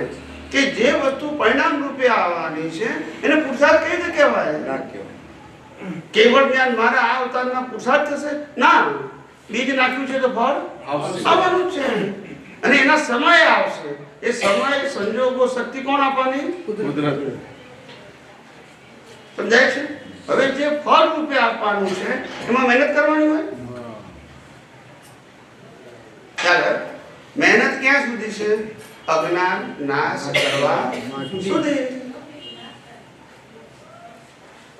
A: કે જે વસ્તુ પરિણામ રૂપે આવવાની છે એને પુરુષાર્થ કઈ રીતે કહેવાય? કેવળ જ્ઞાન મારા આ અવતારના પુરુષાર્થ થશે? ના, બીજ નાખ્યું છે તો ફળ આવવાનું જ છે અને એના સમય આવશે. એ સમય સંજોગો શક્તિ કોણ આપવાની?
F: કુદરત.
A: સમજાય છે? હવે જે ફળ રૂપે આપવાનું છે એમાં મહેનત કરવાની હોય. ચાલો, મહેનત ક્યાં સુધી છે? અજ્ઞાન નાશ કરવા સુધી.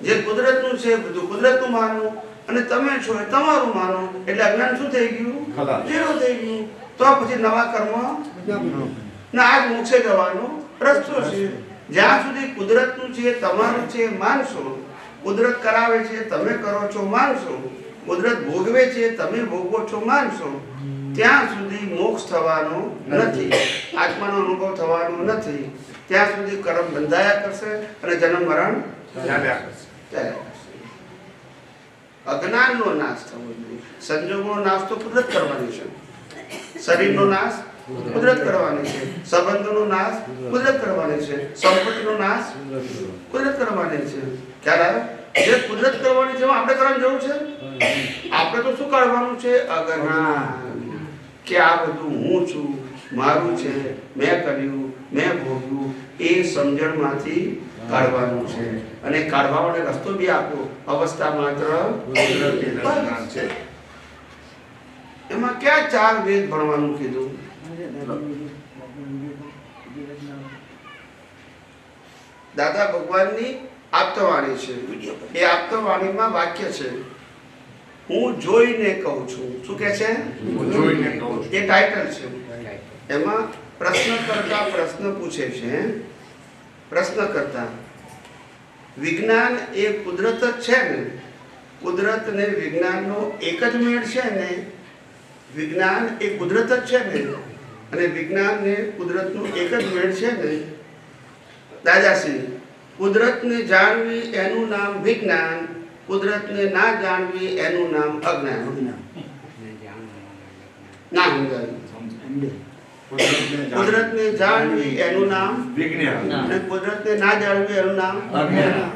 A: જે કુદરતનું છે બધું કુદરતનું માનવું અને તમે છો એ તમારું માનો એટલે અજ્ઞાન શું થઈ ગયું? ઝીરો થઈ ગયું. તો પછી નવા કર્મ ના આજ મોક્ષે જવાનો રસ્તો છે. જ્યાં સુધી કુદરતનું છે તમારું છે માનશો, કુદરત કરાવે છે તમે કરો છો માનશો, કુદરત ભોગવે છે તમે ભોગવો છો માનશો, ત્યાં સુધી મોક્ષ થવાનો નથી, આત્માનો અનુભવ થવાનો નથી. ત્યાં સુધી કર્મ બંધાયા કરશે અને જન્મ મરણ ચાલ્યા કરશે. અજ્ઞાનનો નાશ થવો જોઈએ. સંજોગોનો નાશ તો કુદરત કરવાની છે, શરીરનો નાશ કુદરત કરવાની છે, સંબંધોનો નાશ કુદરત કરવાની છે, સંપત્તિનો નાશ કુદરત કરવાની છે. ખ્યાલ આવે? જે કુદરત કરવાની છે આપણે કરવાની જરૂર છે. આપણે તો શું કરવાનું છે? અજ્ઞાન કે આ બધું હું છું, મારું છે, મેં કર્યું, મેં ભોગ્યું, એ સમજણમાંથી કાઢવાનું છે. અને કાઢવા માટે રસ્તો બી આપો. અવસ્થા માત્ર છે. એમાં ક્યાં 4 વેદ ભણવાનું કીધું? દાદા ભગવાનની આપતવાણી છે. એ આપતવાણીમાં વાક્ય છે, હું જોઈને કહું છું. શું કહે છે?
F: હું જોઈને કહું છું.
A: એ ટાઇટલ છે. એમાં પ્રશ્ન કરતા પ્રશ્ન પૂછે છે. પ્રશ્ન કરતા વિજ્ઞાન એ કુદરત જ છે ને? કુદરત ને વિજ્ઞાનનો એક જ મેળ છે ને? વિજ્ઞાન એ કુદરત જ છે ને? અને વિજ્ઞાન ને કુદરતનું એક જ મેળ છે ને? દાદાશ્રી, કુદરતને જાણવી એનું નામ વિજ્ઞાન, કુદરતને ના જાણવી એનું નામ અજ્ઞાન. ના સમજાયું? કુદરતને જાણવી એનું નામ
F: વિજ્ઞાન
A: અને કુદરતને ના જાણવી એનું નામ
F: અજ્ઞાન.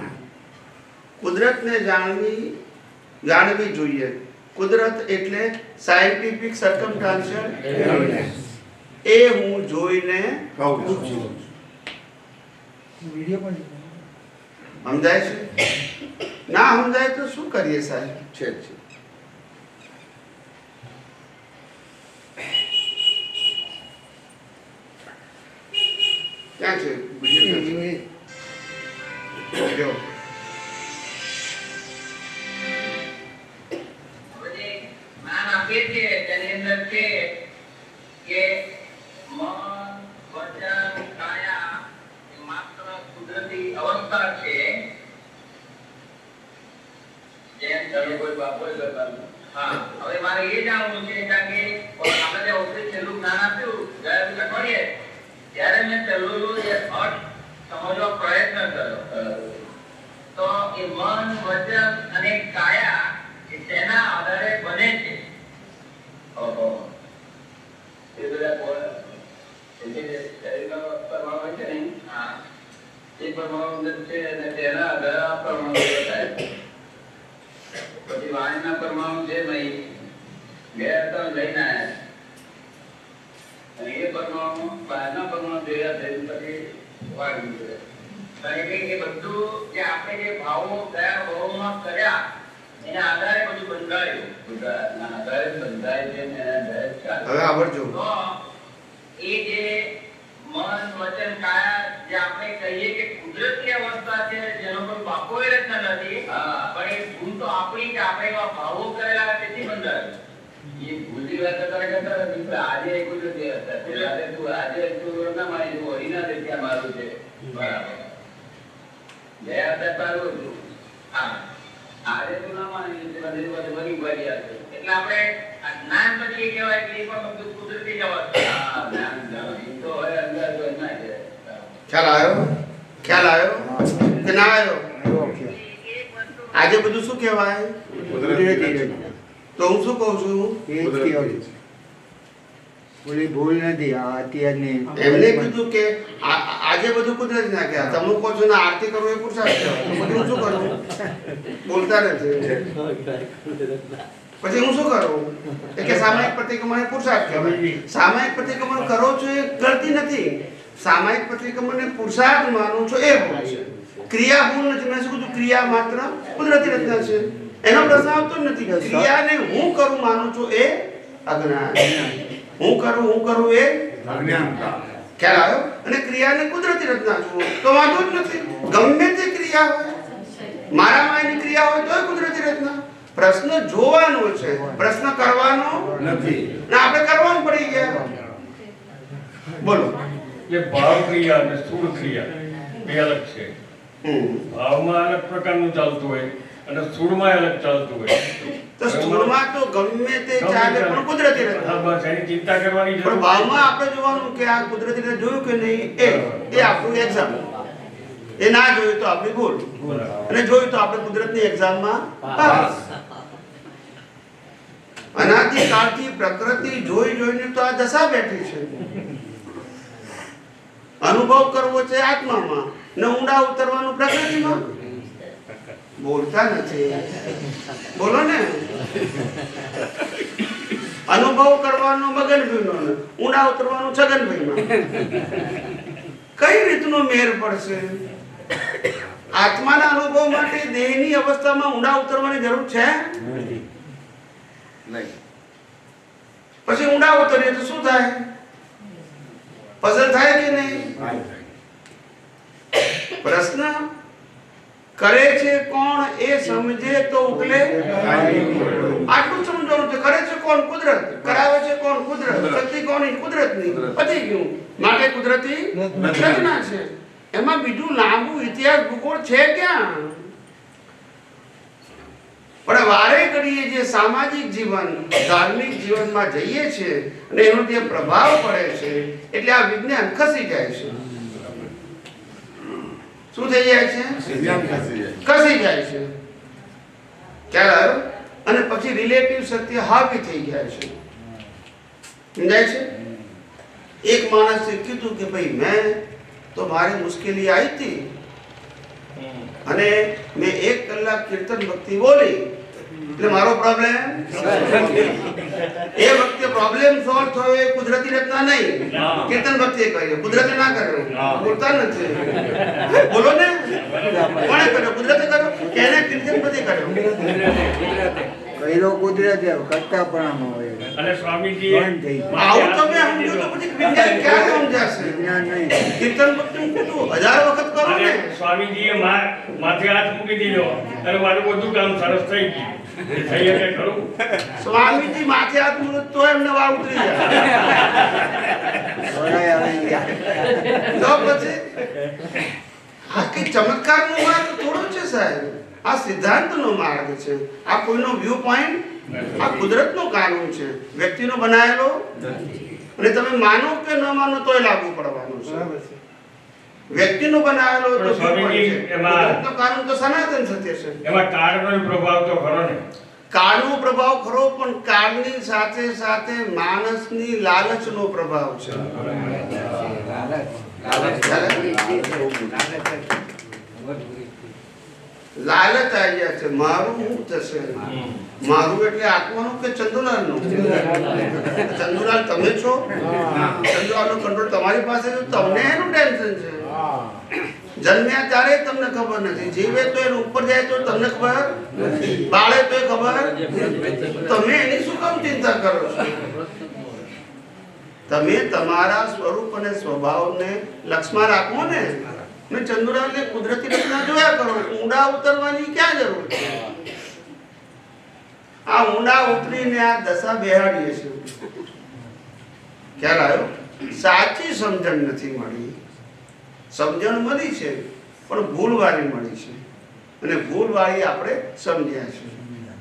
A: કુદરતને જાણવી જોઈએ. કુદરત એટલે સાયન્ટિફિક સર્કમસ્ટાન્શિયલ એ હું જોઈને
F: કહું છું.
A: સમજાય છે? ના સમજાય તો શું કરીએ સાહેબ?
F: છે
A: ક્યાં છે? જો
J: જ્ઞાન આપીએ છીએ તેની અંદર છે કે મન, વચન, કાયા એ માત્ર કુદરતી અવસ્થા છે. જેમ તમે કોઈ બાપો હા, હવે મારે એ જાણવું છે કારણ કે આપણે જે ઓપરેટ છેલ્લું જ્ઞાન આપ્યું ગયા અઠવાડિયે ત્યારે મેં છેલ્લું એ અર્થ સમજવાનો પ્રયત્ન કર્યો. તો એ મન, વચન અને કાયા એ તેના આધારે બને છે. ઓહો, એ બધા શરીરનો પરમાણુ છે ને, હા, એ પરમાણુ છે અને તેના આધારે આ પરમાણુ થાય. પછી વાણીના પરમાણુ છે નહીં, ગયા તો લઈને આવ્યા અને એ પરમાણુ બહારના પરમાણુ ભેગા થઈને પછી વાળી ગયું. કારણ કે એ બધું જે આપણે જે ભાવો કયા ભાવોમાં કર્યા એના આધારે બધું બંધાયું. એના આધારે બંધાય છે ને એના આધારે ચાલે.
A: હવે આવડજો.
J: તો એ જે મન, વચન, કાયા જે આપણે કહીએ કે કુદરતી અવસ્થા છે જેનો કોઈ બાપોએ રચના નથી, પણ એ ભૂલ તો આપણી કે આપણે એવા ભાવો કરેલા તેથી બંધાય. દીકરા આજે કુદરતી હતા ત્યારે તું આજે તું ના માની તું હરીના દે ત્યાં મારું છે બરાબર ગયા હતા તારું હતું હા આજે તું ના માની વળી ભરી હશે એટલે આપણે જ્ઞાન પછી કહેવાય કે એ પણ બધું કુદરતી જવાબ હા જ્ઞાન તો હવે અંદર તો ના છે
A: ખ્યાલ આવ્યો કે ના આવ્યો? આજે બધું શું કહેવાય?
C: કુદરતી રચના.
A: તો હું શું કહું છું?
C: એ જ કહેવાય. બોલી ભૂલ નથી આ અત્યારની
A: એમને કીધું કે આજે બધું કુદરતી ના કહેવાય. તમે કહો છો ને આરતી કરવું એ પુરુષાર્થ કહેવાય. તો પછી હું શું કરું? બોલતા નથી. પછી હું શું કરું? એ કે સામાયિક પ્રતિક્રમણ એ પુરુષાર્થ કહેવાય. સામાયિક પ્રતિક્રમણ કરો છો એ ગલતી નથી. સામાયિક પ્રતિક્રમણને પુરુષાર્થ માનું છો એ ભૂલ છે. ક્રિયા ભૂલ નથી. મેં શું કીધું? ક્રિયા માત્ર કુદરતી રચના છે. એનો પ્રશ્ન આવતો જ નથી. ક્રિયાને હું કરું માનું છું એ અજ્ઞાન. હું કરું એ
F: અજ્ઞાનતા.
A: ખ્યાલ આવ્યો? અને ક્રિયાને કુદરતી રચના છું તો વાંધો જ નથી. ગમે તે ક્રિયા હોય, મારામાં એની ક્રિયા હોય તોય કુદરતી રચના. પ્રશ્ન જોવાનો છે, પ્રશ્ન કરવાનો
F: નથી.
A: ને આપણે કરવાનું પડી ગયા. બોલો.
I: જે ભાવ ક્રિયા અને સ્થૂળ ક્રિયા બે અલગ છે. ભાવમાં અલગ પ્રકારનું ચાલતું હોય અને સ્થૂળમાં અલગ ચાલતું હોય.
A: તો સ્થૂળમાં તો ગમે તે ચાલે પણ કુદરતી રચના.
I: હા, બસ એની ચિંતા કરવાની જરૂર
A: પણ ભાવમાં આપણે જોવાનું કે આ કુદરતી રીતે જોયું કે નહીં એ આપણું એક્ઝામ. એ ના જોયું તો આપણી ભૂલ, અને જોયું તો આપણે કુદરતની એક્ઝામમાં પાસ. અનાદિકાળથી પ્રકૃતિ જોઈ જોઈને તો આ દશા બેઠી છે. અનુભવ કરવો છે આત્મામાં ને ઊંડા ઉતરવાનું પ્રકૃતિમાં. બોલતા નથી. બોલો ને. અનુભવ કરવાનો મગનભાઈનો ને ઊંડા ઉતરવાનું છગનભાઈમાં. કઈ રીતનો મેર પડશે? આત્માના અનુભવ માટે દેહની અવસ્થામાં ઊંડા ઉતરવાની જરૂર છે
F: નહીં.
A: પછી ઊંડા ઉતરીએ તો શું થાય? પઝલ થાય કે નહીં? પ્રશ્ન કરે છે કોણ એ સમજે તો ઉકલે. આટલું સમજવાનું છે. કરે છે કોણ? કુદરત. કરાવે છે કોણ? કુદરત. શક્તિ કોની? કુદરતની. પતી ગયું. માટે કુદરતી રચના છે. એમાં બીજું લાંબુ ઇતિહાસ ભૂગોળ છે ક્યાં? પણ વારે ઘડીએ જે સામાજિક જીવન, ધાર્મિક જીવનમાં જઈએ છીએ અને એનો જે પ્રભાવ પડે છે એટલે આ વિજ્ઞાન ખસી જાય છે. શું થઈ જાય છે? ખસી જાય છે. ખ્યાલ આવ્યો? અને પછી રિલેટિવ સત્ય હાવી થઈ જાય છે. સમજાય છે? એક માણસે કીધું કે ભાઈ મેં તો મારી મુશ્કેલી આવી હતી અને મેં 1 કલાક કીર્તન ભક્તિ બોલી એટલે મારો પ્રોબ્લેમ એ વખતે પ્રોબ્લેમ સોલ્વ થયો. એ કુદરતી રચના નહીં. કીર્તન ભક્તિ કરી, કુદરતે ના કર્યો. બોલતા નથી. બોલો ને. કોણે કર્યો? કુદરતે કર્યો કે એને કીર્તન ભક્તિ કર્યો?
C: કઈરો કુદરતી કરતા પણ હોય.
I: અને સ્વામીજીએ
A: આવું તમે સમજો તો પછી વિજ્ઞાન ક્યારે સમજાશે?
C: વિજ્ઞાન નહીં.
A: કીર્તન ભક્તિ કીધું 1000 વખત કરો
I: અને
A: ને.
I: સ્વામીજીએ માથે હાથ મૂકી દીધો અને મારું બધું કામ સરસ થઈ ગયું. એ થઈ શકે ખરું?
A: સ્વામીજી માથે હાથ મૂકે તો એમને વાવ ઉતરી જાય.
C: વરાય આવી ગયા.
A: તો પછી આ કઈ ચમત્કારનો માર્ગ થોડો છે સાહેબ. આ સિદ્ધાંતનો માર્ગ છે. આ કોઈનો વ્યૂ પોઈન્ટ, આ કુદરતનો કાનૂન છે. વ્યક્તિનો બનાવેલો અને તમે માનો કે ન માનો તોય લાગુ પડવાનું છે. વ્યક્તિનો બનાવેલો તો
I: પણ સ્વામીજી,
A: કુદરતનો કાનૂન તો સનાતન સત્ય છે.
I: એમાં કાળનો પ્રભાવ તો ખરો ને.
A: કાળનો પ્રભાવ ખરો, પણ કાળની સાથે સાથે માણસની લાલચનો પ્રભાવ છે. લાલચ આવી જાય છે. મારું શું થશે? મારું એટલે આત્માનું કે ચંદુલાલનું? ચંદુલાલ તમે છો. ચંદુલાલનો કંટ્રોલ તમારી પાસે છે. તમને એનું ટેન્શન છે. જન્મ્યા ત્યારે તમને ખબર નથી. જીવે તો એનું ઉપર જાય તો તમને ખબર, બાળે તો ખબર. તમે એની શું કામ ચિંતા કરો છો? તમે તમારા સ્વરૂપ અને સ્વભાવને લક્ષમાં રાખો ને. મેં ચંદુલાલને કુદરતી રચના જોયા કરો. ઊંડા ઉતરવાની ક્યાં જરૂર છે? આ ઊંડા ઉતરીને આ દશા બેહાડીએ છીએ. ખ્યાલ આવ્યો? સાચી સમજણ નથી મળી. સમજણ મળી છે પણ ભૂલવાળી મળી છે, અને ભૂલવાળી આપણે સમજ્યા છે.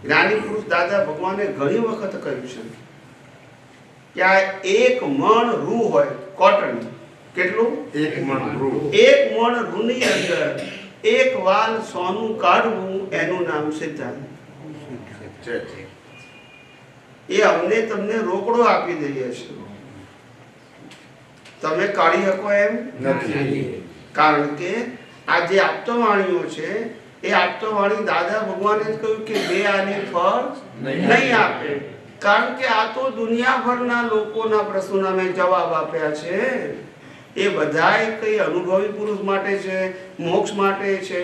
A: જ્ઞાની પુરુષ દાદા ભગવાને ઘણી વખત કહ્યું છે કે આ 1 મણ રૂ હોય કોટન, કેટલું?
F: 1 મણ રૂ.
A: 1 મણ રૂની અંદર 1 વાલ સોનું કાઢવું એનું નામ સિદ્ધાંત.
F: છે.
A: એ અમને તમને રોકડો આપી દઈએ છે, તમે કાઢી શકો એમ
F: નથી.
A: કારણ કે આ જે આપતવાણીઓ છે એ આપતવાણી દાદા ભગવાને જ કહ્યું કે બે આને ફળ નહીં આપે. કારણ કે આ તો દુનિયાભરના લોકોના પ્રશ્નોના મેં જવાબ આપ્યા છે. એ બધાય કઈ અનુભવી પુરુષ માટે છે, મોક્ષ માટે છે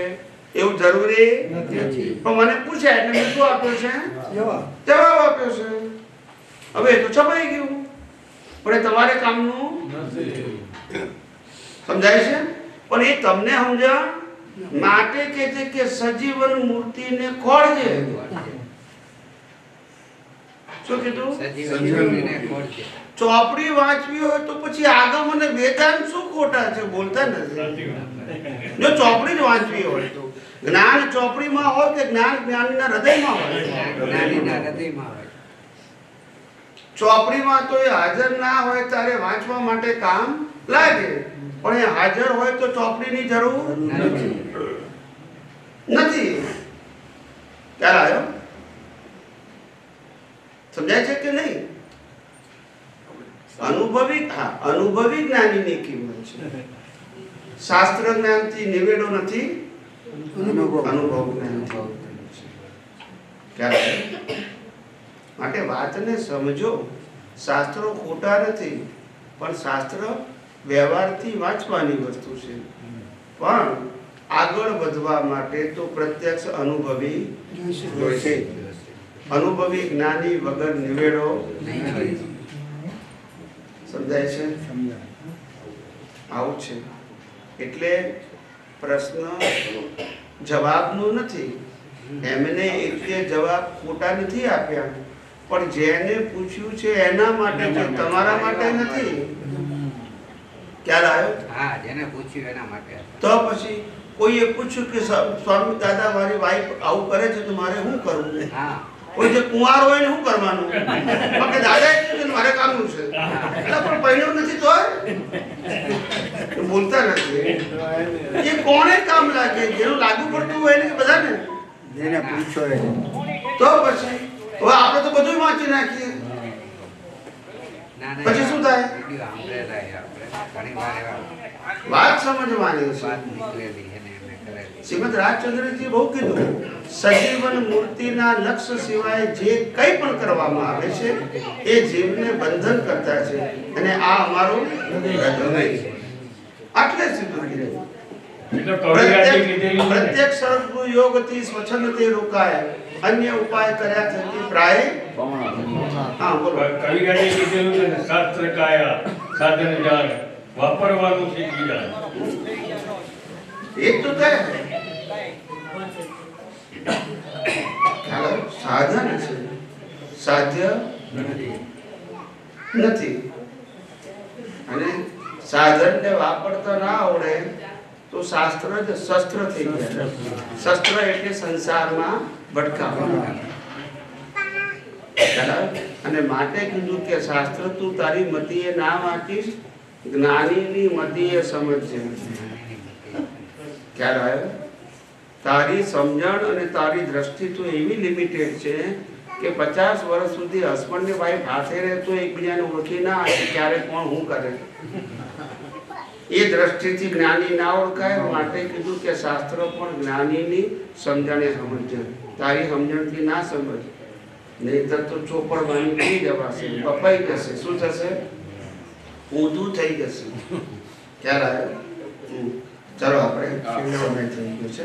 A: એવું જરૂરી
B: નથી.
A: પણ મને પૂછ્યા એટલે મેં શું આપ્યો છે?
B: જવાબ.
A: જવાબ આપ્યો છે. હવે એ તો છપાઈ ગયું, પણ એ તમારે કામનું સમજાય છે. પણ એ તમને સમજણ માટે કે છે કે સજીવન મૂર્તિને ખોળજે. શું કીધું? ચોપડી વાંચવી હોય તો પછી આગમ અને વેદાંત શું ખોટા છે? બોલતા નથી. જો ચોપડી જ વાંચવી હોય તો જ્ઞાન ચોપડીમાં હોય કે જ્ઞાન જ્ઞાનીના હૃદયમાં હોય? ચોપડીમાં તો એ હાજર ના હોય ત્યારે વાંચવા માટે કામ લાગે, પણ એ હાજર હોય તો ચોપડીની જરૂર નથી. ખ્યાલ આવ્યો? સમજાય છે કે નહીં? અનુભવી જ્ઞાનીની કિંમત છે. શાસ્ત્ર જ્ઞાનથી નિવેડો નથી, અનુભવ જ્ઞાનથી. ખ્યાલ આવ્યો? માટે વાતને સમજો. શાસ્ત્રો ખોટા નથી, પણ શાસ્ત્ર વ્યવહારથી વાંચવાની વસ્તુ છે. પણ આગળ વધવા માટે તો પ્રત્યક્ષ અનુભવી જોઈશે. અનુભવી જ્ઞાની વગર નિવેડો. સમજાય છે? આવું છે. એટલે પ્રશ્ન જવાબનો નથી. એમને એટલે જવાબ ખોટા નથી આપ્યા, પણ જેને પૂછ્યું છે એના માટે છે, તમારા માટે નથી. ખ્યાલ આવ્યો?
D: હા, જેને પૂછ્યું એના માટે.
A: તો પછી કોઈએ પૂછ્યું કે સ્વામી દાદા મારી વાઈફ આવું કરે છે તો મારે શું કરવું?
D: હા,
A: કોઈ જે કુંવાર હોય ને શું કરવાનું? પણ કે દાદા કીધું મારે કામનું છે, એટલે પણ પહેણ્યું નથી તો બોલતા નથી. એ કોને કામ લાગે? જેનું લાગુ પડતું હોય ને બધાને.
C: જેને પૂછો એ
A: તો પછી હવે આપણે તો બધું વાંચી નાખીએ, પછી શું થાય? વાત સમજવાની છે. શ્રીમદ રાજચંદ્રજી બહુ કીધું, સજીવન મૂર્તિના લક્ષ્ય સિવાય જે કંઈ પણ કરવામાં આવે છે એ જીવને બંધન કરતા છે, અને આ અમારું હૃદય છે. આટલે સીધું કીધું. પ્રત્યક્ષ યોગથી સ્વચ્છંદતે રોકાય, અન્ય ઉપાય કર્યા થકી પ્રાય. હા બોલો.
I: કવિરાજે કીધેલું છે ને, શાસ્ત્ર કાયા સાધન જાણ, વાપરવાનું શીખી જાય.
A: એક તો થાય સાધન છે, સાધ્ય નથી. અને સાધનને વાપરતા ના આવડે તો શાસ્ત્ર જ શસ્ત્ર થઈ જાય. શસ્ત્ર એટલે સંસારમાં ભટકાવવા. અને માટે કીધું કે શાસ્ત્ર તું તારી મતીએ ના વાંચીશ, જ્ઞાનીની મતીએ સમજજે. ખ્યાલ આવ્યો? તારી સમજણ અને તારી દ્રષ્ટિ તો એવી લિમિટેડ છે કે 50 વર્ષ સુધી હસબન્ડ ને વાઈફ હાથે રહે તો એકબીજાને ઓળખી ના આવે ક્યારે કોણ શું કરે. એ દ્રષ્ટિથી જ્ઞાની ના ઓળખાય. માટે કીધું કે શાસ્ત્ર પણ જ્ઞાનીની સમજણે સમજે. તારી સમજણથી ના સમજ, નહીતર તો ચોપડ વાણી થઈ જવાશે, બપાઈ જશે. શું થશે? ઊંધું થઈ જશે. ખ્યાલ આવ્યો? ચલો આપણે થઈ ગયું છે.